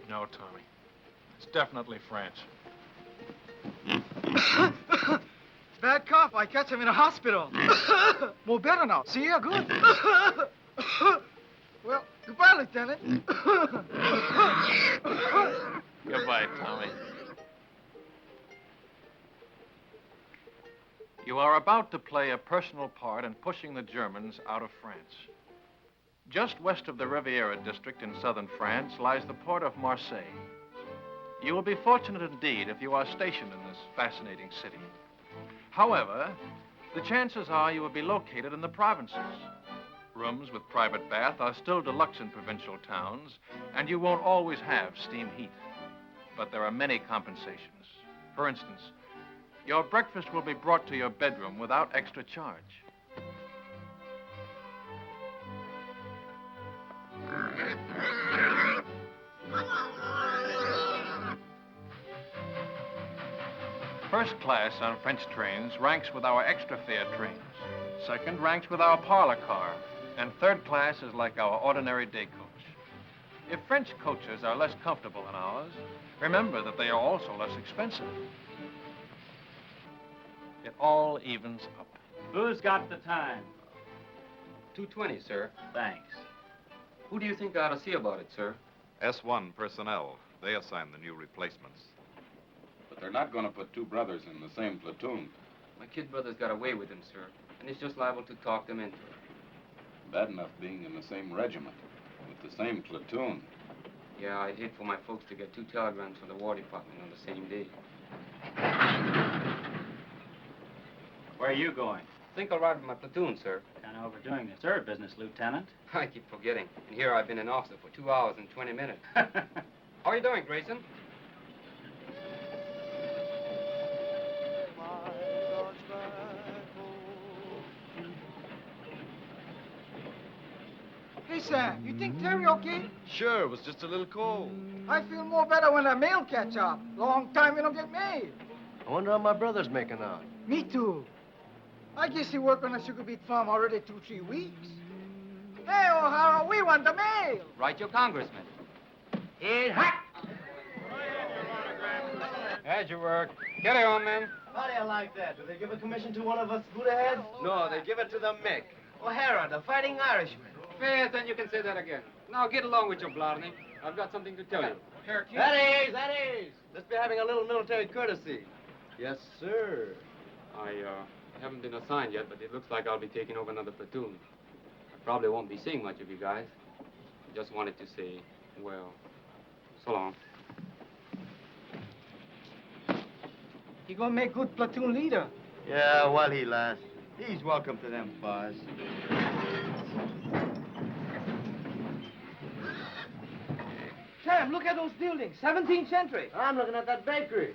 No, Tommy. It's definitely France. Bad cough. I catch him in a hospital. More better now. See ya? Good. Well, goodbye, Lieutenant. Goodbye, Tommy. You are about to play a personal part in pushing the Germans out of France. Just west of the Riviera district in southern France lies the port of Marseille. You will be fortunate indeed if you are stationed in this fascinating city. However, the chances are you will be located in the provinces. Rooms with private bath are still deluxe in provincial towns, and you won't always have steam heat. But there are many compensations. For instance, your breakfast will be brought to your bedroom without extra charge. First class on French trains ranks with our extra fare trains. Second ranks with our parlor car. And third class is like our ordinary day coach. If French coaches are less comfortable than ours, remember that they are also less expensive. It all evens up. Who's got the time? 2:20, sir. Thanks. Who do you think I ought to see about it, sir? S1 personnel. They assign the new replacements. But they're not going to put two brothers in the same platoon. My kid brother's got away with him, sir, and he's just liable to talk them into it. Bad enough being in the same regiment, with the same platoon. Yeah, I'd hate for my folks to get 2 telegrams from the War Department on the same day. Where are you going? Think I'll ride with my platoon, sir. Kind of overdoing the third business, Lieutenant. I keep forgetting. And here I've been an officer for 2 hours and 20 minutes. How are you doing, Grayson? Hey, Sam, you think Terry okay? Sure, it was just a little cold. I feel more better when the mail catch up. Long time we don't get mail. I wonder how my brother's making out. Me too. I guess he worked on the sugar beet farm already 2-3 weeks. Hey, O'Hara, we want the mail. Right, your congressman. Hey, hot. How'd you work? Get it on, man. How do you like that? Do they give a commission to one of us Buddha heads? No, they give it to the Mick. O'Hara, the fighting Irishman. Yes, then you can say that again. Now get along with your Blarney. I've got something to tell you. That is. Let's be having a little military courtesy. Yes, sir. I haven't been assigned yet, but it looks like I'll be taking over another platoon. I probably won't be seeing much of you guys. Just wanted to say, well, so long. He gonna make good platoon leader. Yeah, while he lasts. He's welcome to them bars. Sam, Sam, look at those buildings. 17th century. I'm looking at that bakery.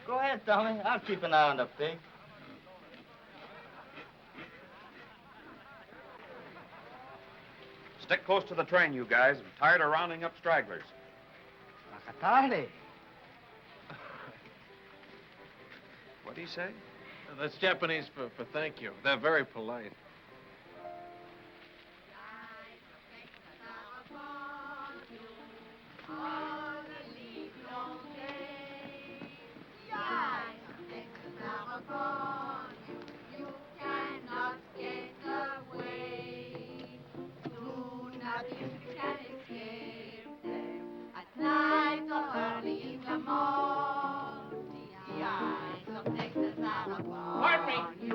Go ahead, Tommy. I'll keep an eye on the pig. Stick close to the train, you guys. I'm tired of rounding up stragglers. Nakatale. What do you say? That's Japanese for thank you. They're very polite.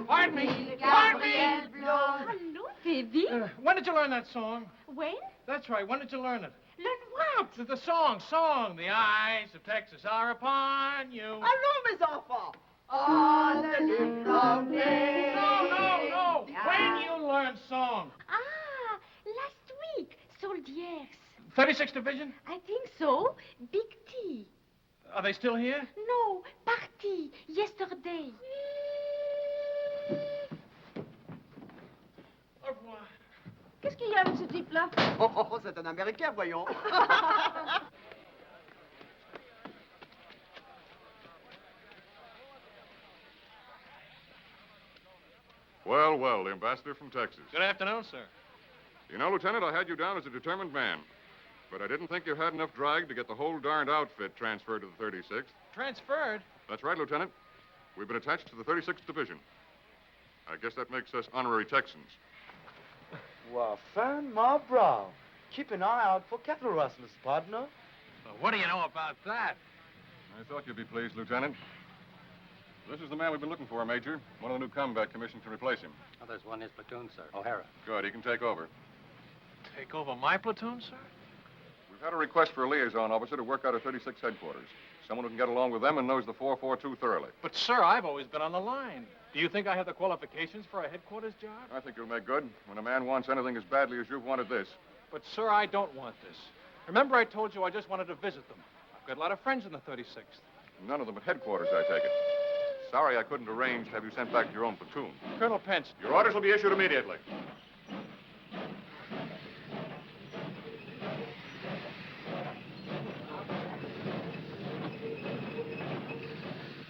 Pardon me! Pardon me! Hello, baby. When did you learn that song? When? That's right. When did you learn it? Learn what? The song. The eyes of Texas are upon you. Allons, mes enfants. On the livelong day. No. When you learned song? Ah, last week. Soldiers. 36th Division? I think so. Big T. Are they still here? No, party. Yesterday. Au revoir. Qu'est-ce qu'il y a avec ce type-là? Oh, c'est un Américain, voyons. Well, the ambassador from Texas. Good afternoon, sir. You know, Lieutenant, I had you down as a determined man. But I didn't think you had enough drag to get the whole darned outfit transferred to the 36th. Transferred? That's right, Lieutenant. We've been attached to the 36th Division. I guess that makes us honorary Texans. Well, fan my brow. Keep an eye out for cattle rustlers, partner. Well, what do you know about that? I thought you'd be pleased, Lieutenant. This is the man we've been looking for, Major. One of the new combat commissions to replace him. Oh, there's one in his platoon, sir. O'Hara. Good, he can take over. Take over my platoon, sir? We've had a request for a liaison officer to work out at 36 headquarters. Someone who can get along with them and knows the 442 thoroughly. But, sir, I've always been on the line. Do you think I have the qualifications for a headquarters job? I think you'll make good when a man wants anything as badly as you've wanted this. But, sir, I don't want this. Remember I told you I just wanted to visit them. I've got a lot of friends in the 36th. None of them at headquarters, I take it. Sorry I couldn't arrange to have you sent back to your own platoon. Colonel Pence. Your orders will be issued immediately.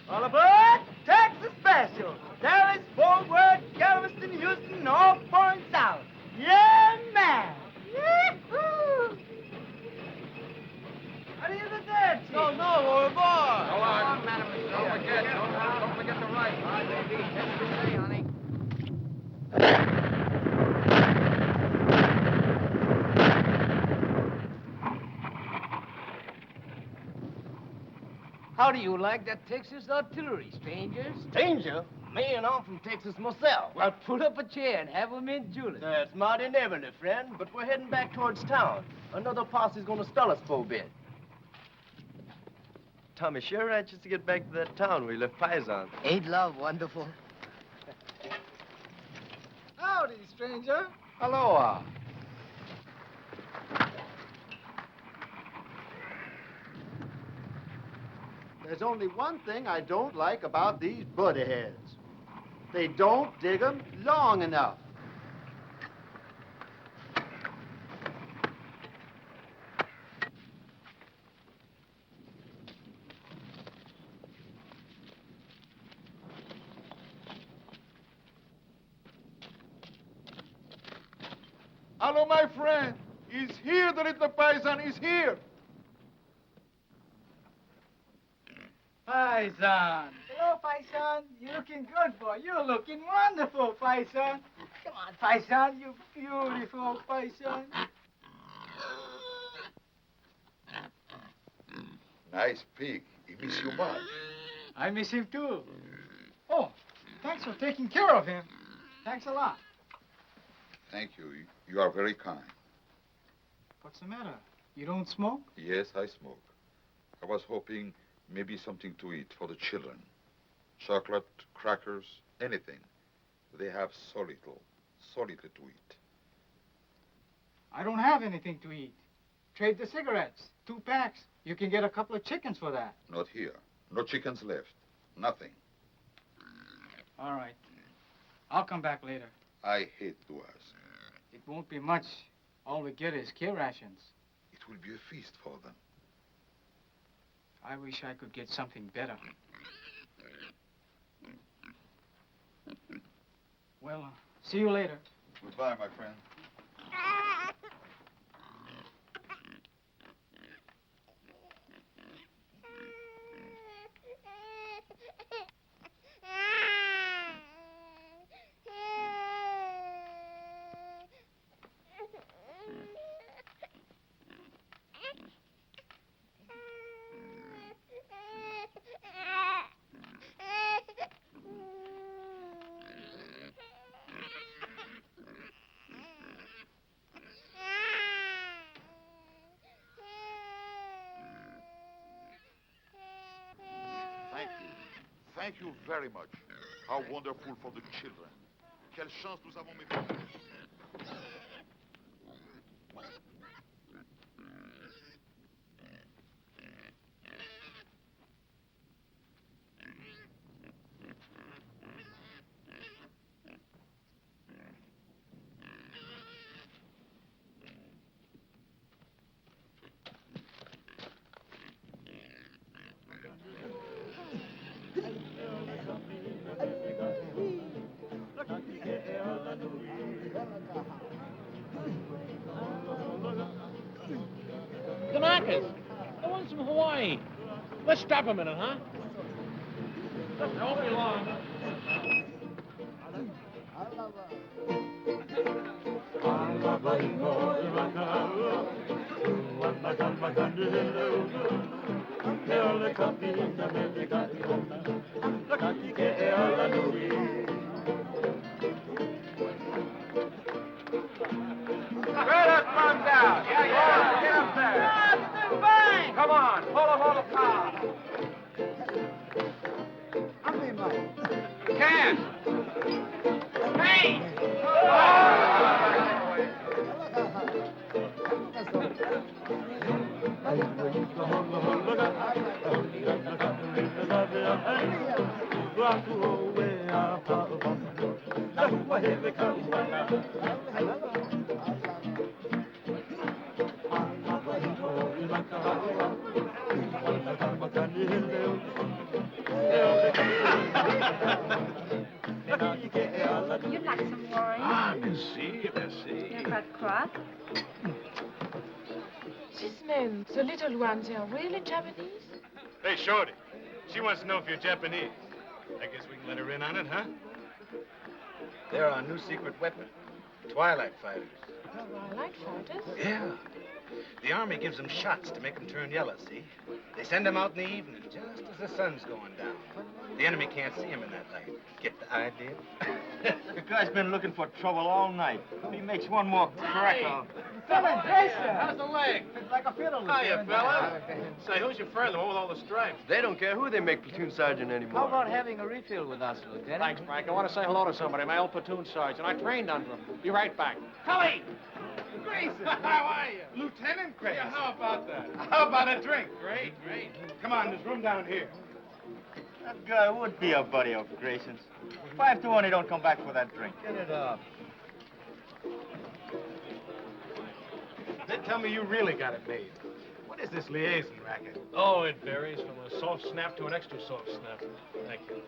All aboard! Texas Special! Dallas, Fort Worth, Galveston, Houston, all points out. Yeah, man! Yee-hoo! Arrivederci! No, au revoir! Go on, madam. Don't forget the right. All right, baby. Every day, honey. How do you like that Texas artillery, stranger? Stranger? Man, I'm from Texas myself. Well, pull up a chair and have a mint julep. That's mighty neighborly, friend, but we're heading back towards town. Another posse's gonna spell us for a bit. Tommy sure anxious to get back to that town where he left Paisan. Ain't love wonderful? Howdy, stranger. Aloha. There's only one thing I don't like about these buddy heads. They don't dig 'em long enough. Hello, my friend. He's here, the little paisan is here. Paisan. Hello, Paisan. You're looking good, boy. You're looking wonderful, Paisan. Come on, Paisan. You beautiful, Paisan. Nice pig. He miss you much. I miss him, too. Oh, thanks for taking care of him. Thanks a lot. Thank you. You are very kind. What's the matter? You don't smoke? Yes, I smoke. I was hoping maybe something to eat for the children. Chocolate, crackers, anything. They have so little to eat. I don't have anything to eat. Trade the cigarettes. 2 packs. You can get a couple of chickens for that. Not here. No chickens left. Nothing. All right. I'll come back later. I hate to ask. It won't be much. All we get is kill rations. It will be a feast for them. I wish I could get something better. Well, see you later. Goodbye, my friend. Thank you very much. How wonderful for the children. Quelle chance nous avons, mes frères. The Nakas. The ones from Hawaii. Let's stop a minute, huh? It won't be long. Spread those drums out. Yeah. Get up there. Bang! Come on. Pull them all apart. Can. Hey! You'd like some wine? Ah, merci. You're quite cross. These men, the little ones, they are really Japanese? Hey, Shorty. She wants to know if you're Japanese. I guess we can let her in on it, huh? They're our new secret weapon. Twilight fighters. Twilight fighters? Yeah. The Army gives them shots to make them turn yellow, see? They send them out in the evening, just as the sun's going down. The enemy can't see him in that light. Get the idea? The guy's been looking for trouble all night. He makes one more crack on. How's the leg? It's like a fiddle. Hiya, fella. Say, who's your friend, the one with all the stripes? They don't care who they make platoon sergeant anymore. How about having a refill with us, Lieutenant? Thanks, Frank. I want to say hello to somebody, my old platoon sergeant. I trained under him. Be right back. Cully! Grayson! How are you? Lieutenant Grayson. Yeah, how about that? How about a drink? Great. Come on, there's room down here. That guy would be a buddy of Grayson's. 5 to 1, he don't come back for that drink. Get it up. Then tell me you really got it made. What is this liaison racket? Oh, it varies from a soft snap to an extra soft snap. Thank you.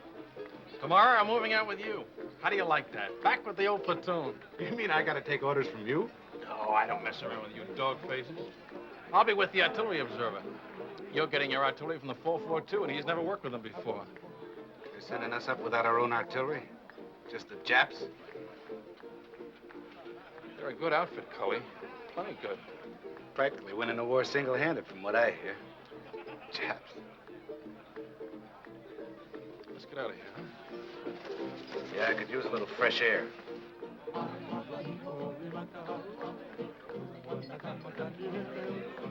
Tomorrow, I'm moving out with you. How do you like that? Back with the old platoon. You mean I gotta take orders from you? No, I don't mess around with you dog faces. I'll be with the artillery observer. You're getting your artillery from the 442, and he's never worked with them before. You're sending us up without our own artillery? Just the Japs? They're a good outfit, Cully. Plenty good. Practically winning the war single-handed, from what I hear. Japs. Let's get out of here, huh? Yeah, I could use a little fresh air.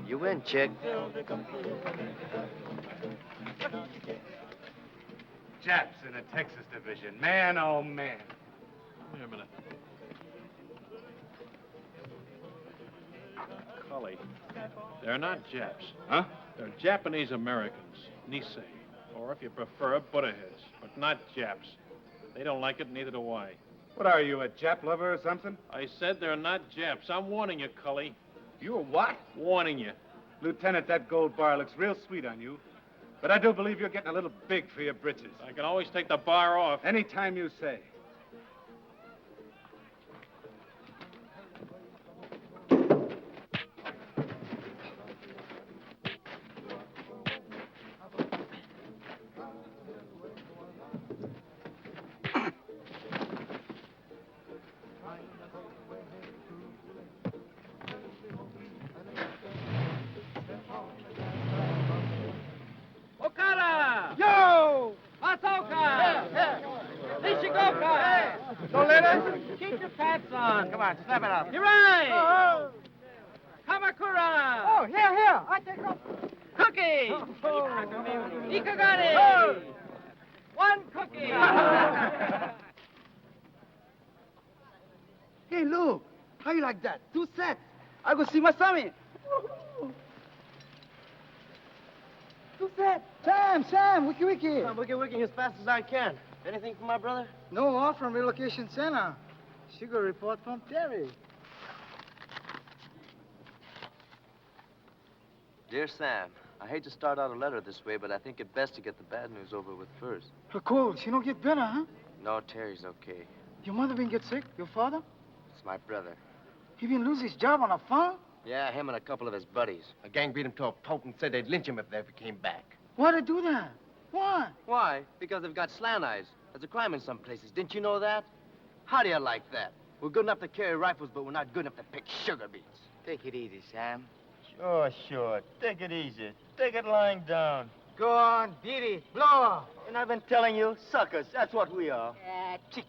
You win, chick. Japs in the Texas division. Man, oh, man. Come here a minute. Cully. They're not Japs. Huh? They're Japanese Americans, Nisei. Or if you prefer, Buddha heads, but not Japs. They don't like it, neither do I. What are you, a Jap lover or something? I said they're not Japs. I'm warning you, Cully. You're what? Warning you. Lieutenant, that gold bar looks real sweet on you. But I do believe you're getting a little big for your britches. I can always take the bar off. Anytime you say. Okada! Yo! Masoka! Nishigoka! Don't let her. Keep your pants on. Come on, snap it up. Hirai! Oh, Kamakura! oh, here. I take it off. Cookie! Ikagane! Oh. One cookie! Hey, look. How you like that? 2 sets. I go see my Sammy. 2 sets. Sam, wiki. I'm working as fast as I can. Anything for my brother? No more from relocation center. Sugar report from Terry. Dear Sam, I hate to start out a letter this way, but I think it best to get the bad news over with first. Her cold. She don't get better, huh? No, Terry's okay. Your mother been get sick? Your father? It's my brother. He been lose his job on a farm? Yeah, him and a couple of his buddies. A gang beat him to a pulp and said they'd lynch him if they ever came back. Why they do that? Why? Why? Because they've got slant eyes. There's a crime in some places. Didn't you know that? How do you like that? We're good enough to carry rifles, but we're not good enough to pick sugar beets. Take it easy, Sam. Sure. Take it easy. Take it lying down. Go on, beat it. Blow. And I've been telling you, suckers, that's what we are. Chick.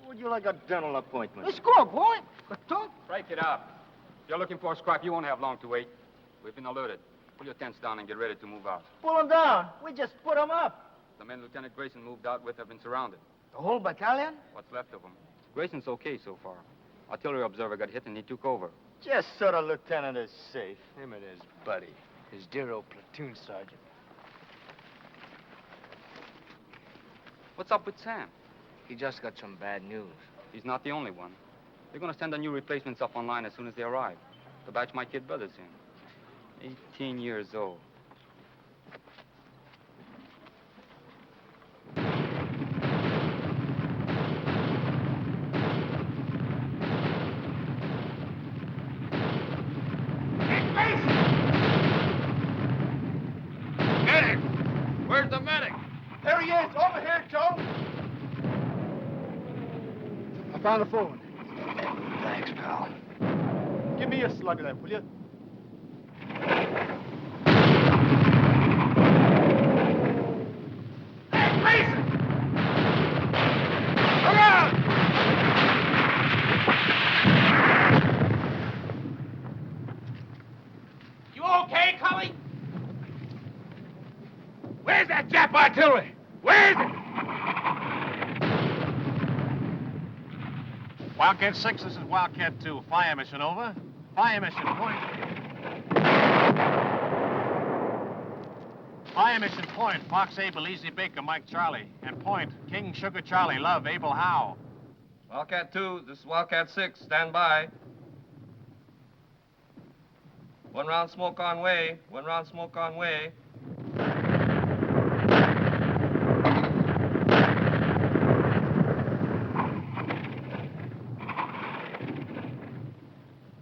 Would you like a dental appointment? Let's go, boy. But don't. Break it up. If you're looking for a scrap, you won't have long to wait. We've been alerted. Pull your tents down and get ready to move out. Pull them down. We just put them up. The men Lieutenant Grayson moved out with have been surrounded. The whole battalion? What's left of them. Grayson's okay so far. Artillery observer got hit and he took over. Just so the lieutenant is safe. Him and his buddy. His dear old platoon sergeant. What's up with Sam? He just got some bad news. He's not the only one. They're going to send the new replacements up online as soon as they arrive. The batch my kid brother's in. 18 years old. Medic! Where's the medic? There he is. Over here, Joe. I found a phone. Thanks, pal. Give me a slug of that, will you? Hey, Grayson! Around! You okay, Cully? Where's that Jap artillery? Where is it? Wildcat 6, this is Wildcat 2. Fire mission over. Fire mission point. Fire mission point. Fox Abel, Easy Baker, Mike Charlie. And point, King Sugar Charlie, Love, Abel Howe. Wildcat 2, this is Wildcat 6. Stand by. 1 round smoke on way. 1 round smoke on way.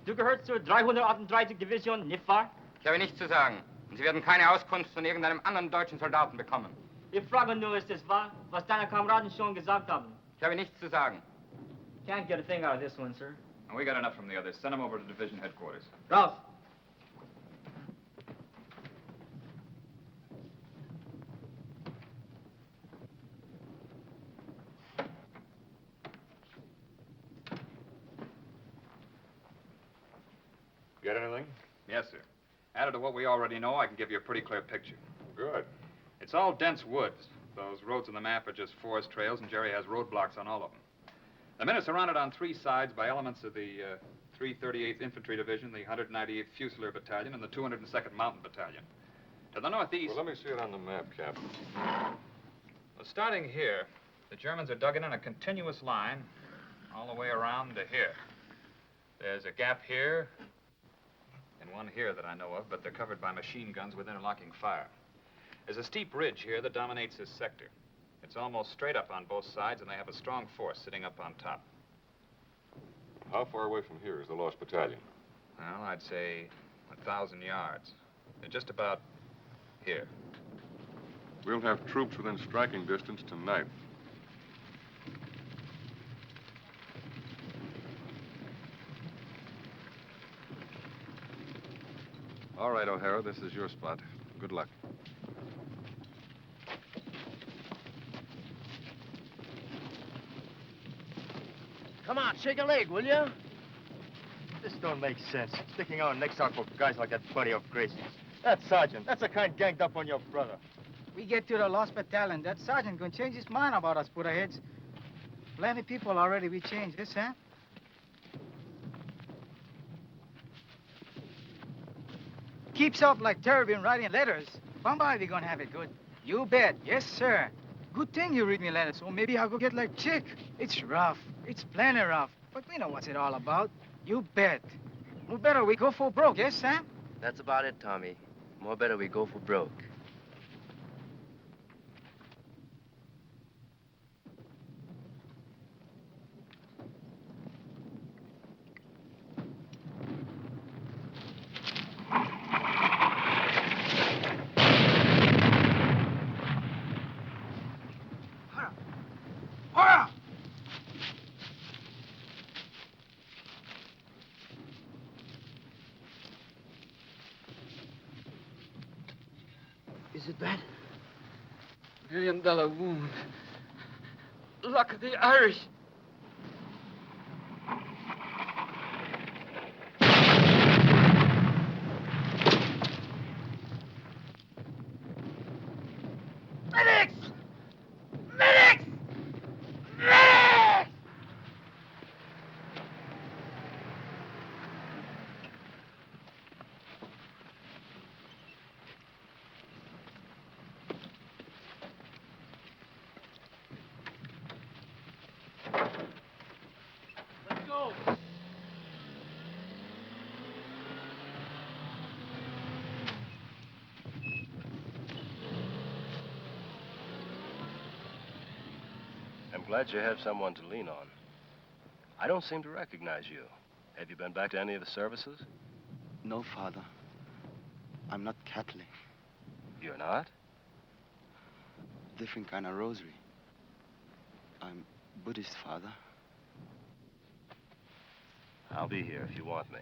Du gehörst zur 338. Division, nicht wahr? Ich habe nichts zu sagen. Und Sie werden keine Auskunft von irgendeinem anderen deutschen Soldaten bekommen. Ich frage nur, ist es wahr, was deine Kameraden schon gesagt haben? Ich habe nichts zu sagen. Can't get a thing out of this one, sir. And we got enough from the others. Send them over to division headquarters. Raus! Get anything? Yes, sir. Added to what we already know, I can give you a pretty clear picture. Good. It's all dense woods. Those roads on the map are just forest trails, and Jerry has roadblocks on all of them. The men are surrounded on 3 sides by elements of the 338th Infantry Division, the 198th Fusilier Battalion, and the 202nd Mountain Battalion. To the northeast... Well, let me see it on the map, Captain. Well, starting here, the Germans are dug in a continuous line all the way around to here. There's a gap here and one here that I know of, but they're covered by machine guns with interlocking fire. There's a steep ridge here that dominates this sector. It's almost straight up on both sides, and they have a strong force sitting up on top. How far away from here is the lost battalion? Well, I'd say 1,000 yards. They're just about here. We'll have troops within striking distance tonight. All right, O'Hara, this is your spot. Good luck. Come on, shake a leg, will you? This don't make sense. Sticking our necks out for guys like that buddy of Grayson's. That sergeant, that's the kind ganged up on your brother. We get to the lost battalion, that sergeant gonna change his mind about us Buddha-heads. Plenty people already we changed this, huh? Keeps up like Terry been writing letters. Bombay, we gonna have it good. You bet, yes, sir. Good thing you read me letters, so maybe I'll go get like Chick. It's rough. It's plenty rough. But we know what's it all about. You bet. More better we go for broke, yes, Sam? That's about it, Tommy. More better we go for broke. Is it bad? $1 million wound. Luck of the Irish. Medics! Medics! Medics! Let's go. I'm glad you have someone to lean on. I don't seem to recognize you. Have you been back to any of the services? No, Father. I'm not Catholic. You're not? Different kind of rosary. I'm Buddhist, Father. I'll be here if you want me.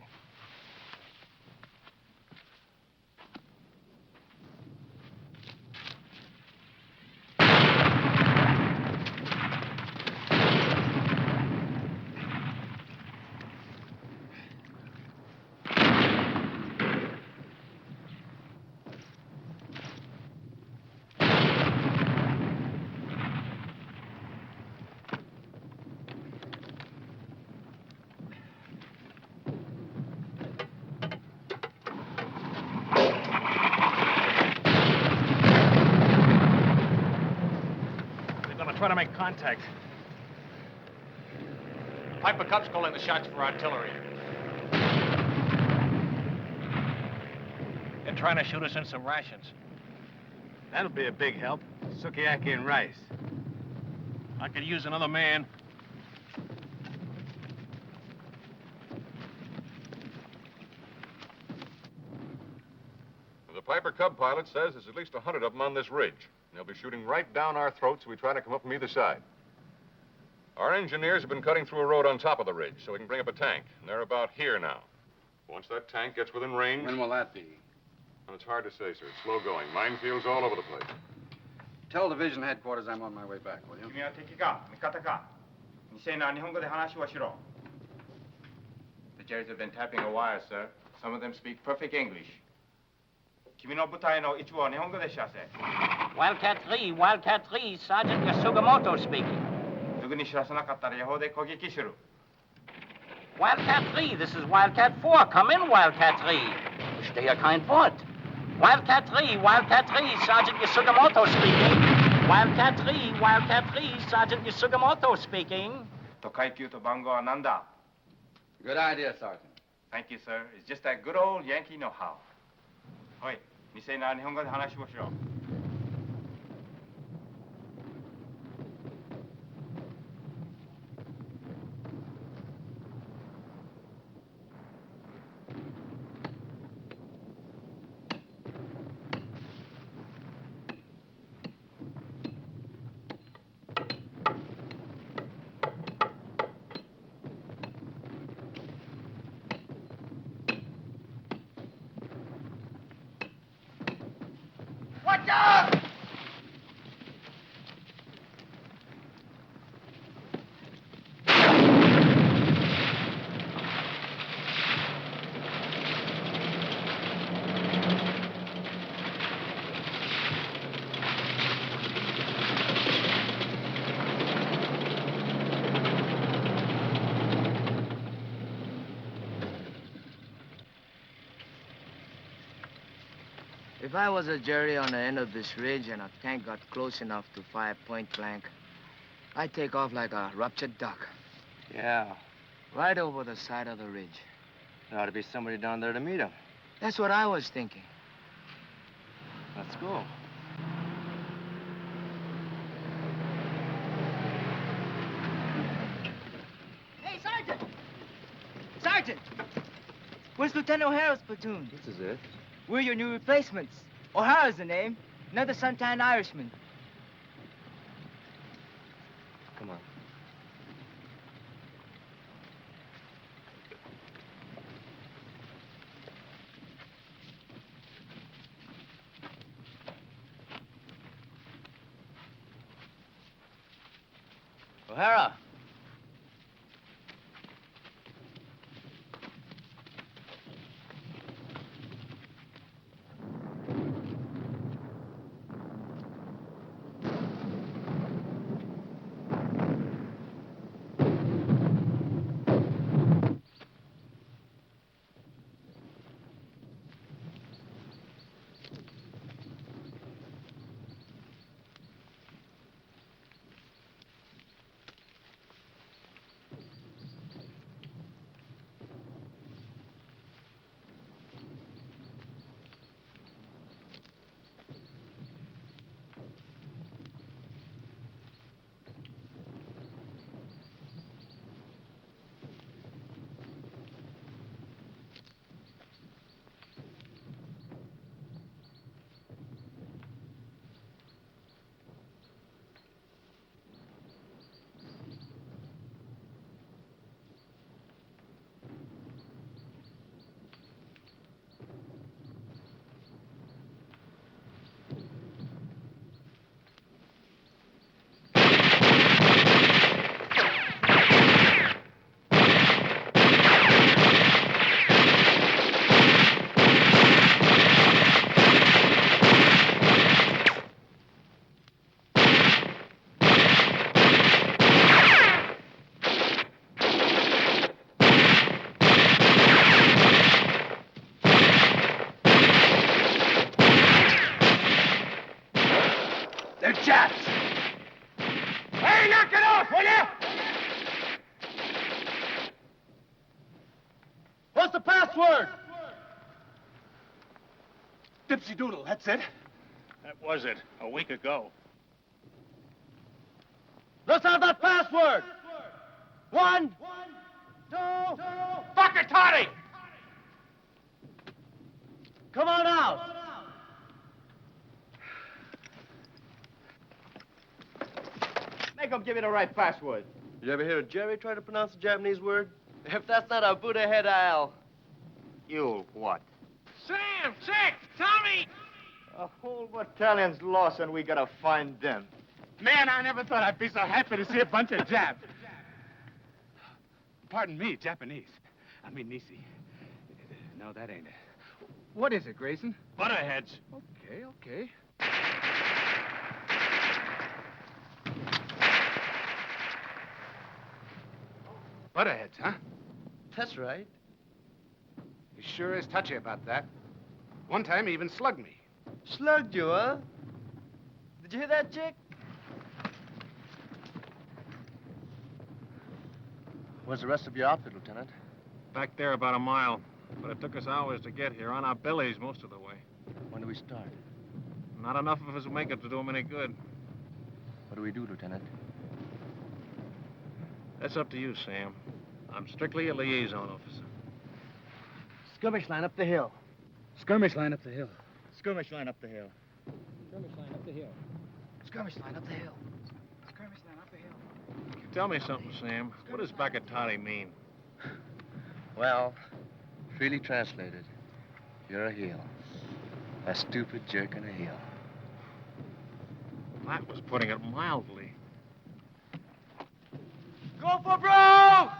Try to make contact. Piper Cub's calling the shots for artillery. They're trying to shoot us in some rations. That'll be a big help. Sukiyaki and rice. I could use another man. The Piper Cub pilot says there's at least 100 of them on this ridge. They'll be shooting right down our throats if we try to come up from either side. Our engineers have been cutting through a road on top of the ridge so we can bring up a tank. And they're about here now. Once that tank gets within range... When will that be? Well, it's hard to say, sir. It's slow going. Minefields all over the place. Tell division headquarters I'm on my way back, will you? 君は敵か味方か未成な日本語で話をしろ The Jerrys have been tapping a wire, sir. Some of them speak perfect English. 君の部隊の一部は日本語で知らせ Wildcat 3, Wildcat 3, Sergeant Yasugamoto speaking. すぐに知らせなかったら予報で攻撃する Wildcat 3, this is Wildcat 4. Come in, Wildcat 3. Stay a kind Wort. Wildcat 3, Sergeant Yasugamoto speaking. Wildcat 3, Sergeant Yasugamoto speaking. Tokaikyu to Bango Ananda. Good idea, Sergeant. Thank you, sir. It's just that good old Yankee know-how. Oi, Nisei na Nihongo de hanashimashou. Watch out! If I was a jury on the end of this ridge and a tank got close enough to fire point blank, I'd take off like a ruptured duck. Yeah. Right over the side of the ridge. There ought to be somebody down there to meet him. That's what I was thinking. Let's go. Hey, Sergeant! Sergeant! Where's Lieutenant O'Hara's platoon? This is it. We're your new replacements. O'Hara's the name. Another suntan Irishman. Come on. O'Hara! They're Japs! Hey, knock it off, will ya? What's the password? Dipsy Doodle, that's it. That was it, a week ago. Let's have that password! 1, 2, Buckatati! come on out! Make him give you the right password. You ever hear a Jerry try to pronounce a Japanese word? If that's not a Buddha head, I'll... You'll what? Sam, Chick, Tommy! A whole battalion's lost and we gotta find them. Man, I never thought I'd be so happy to see a bunch of Japs. Pardon me, Japanese. I mean, Nisi. No, that ain't it. What is it, Grayson? Butterheads. Okay. Butterheads, huh? That's right. He sure is touchy about that. One time he even slugged me. Slugged you, huh? Did you hear that, chick? Where's the rest of your outfit, Lieutenant? Back there about a mile. But it took us hours to get here, on our bellies most of the way. When do we start? Not enough of us will make it to do them any good. What do we do, Lieutenant? That's up to you, Sam. I'm strictly a liaison officer. Skirmish line up the hill. Skirmish line up the hill. Skirmish line up the hill. Skirmish line up the hill. Skirmish line up the hill. Skirmish line up the hill. Tell me something, Sam. What does Bakatati mean? Well, freely translated, you're a heel. A stupid jerk and a heel. That was putting it mildly. Go for broke!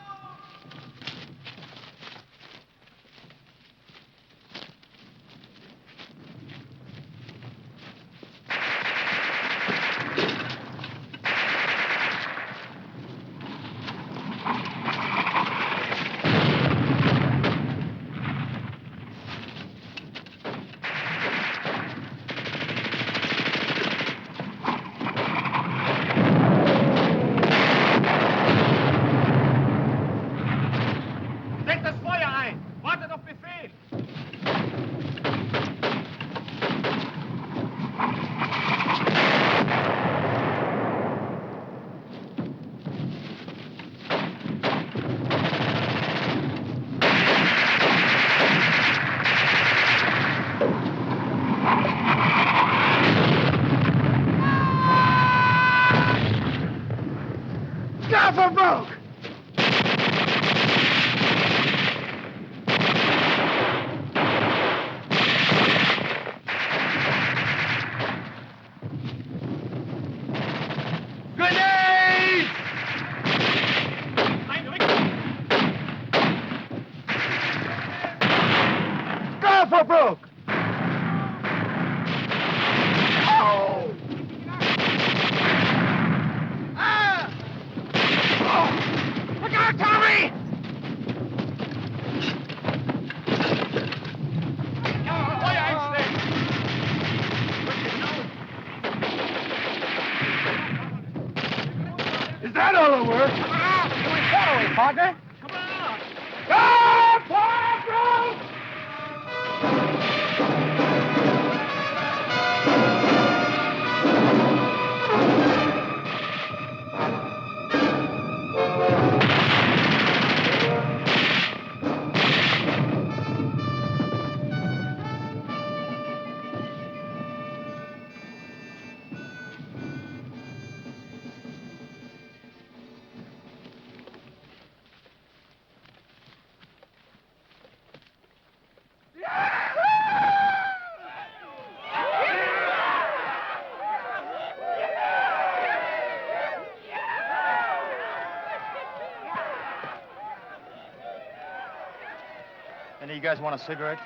Any of you guys want a cigarette?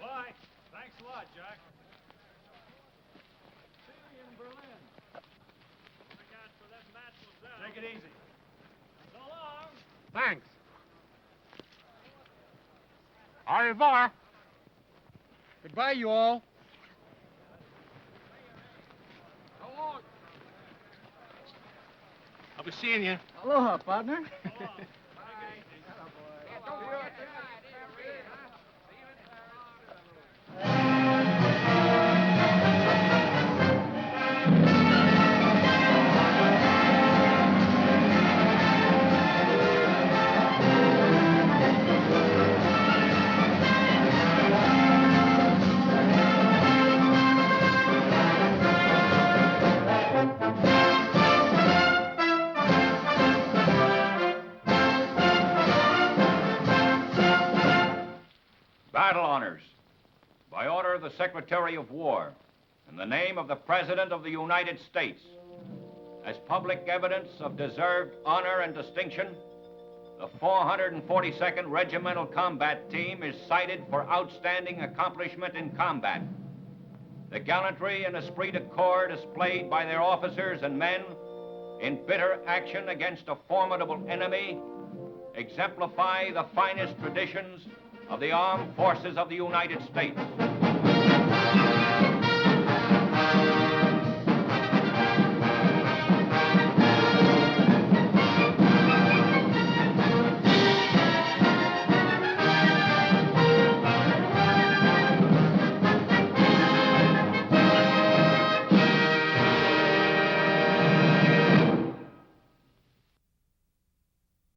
Bye. Thanks a lot, Jack. See you in Berlin. Take it easy. So long. Thanks. Au revoir. Goodbye, you all. I'll be seeing you. Aloha, partner. Battle honors. By order of the Secretary of War, in the name of the President of the United States, as public evidence of deserved honor and distinction, the 442nd Regimental Combat Team is cited for outstanding accomplishment in combat. The gallantry and esprit de corps displayed by their officers and men in bitter action against a formidable enemy exemplify the finest traditions of the armed forces of the United States.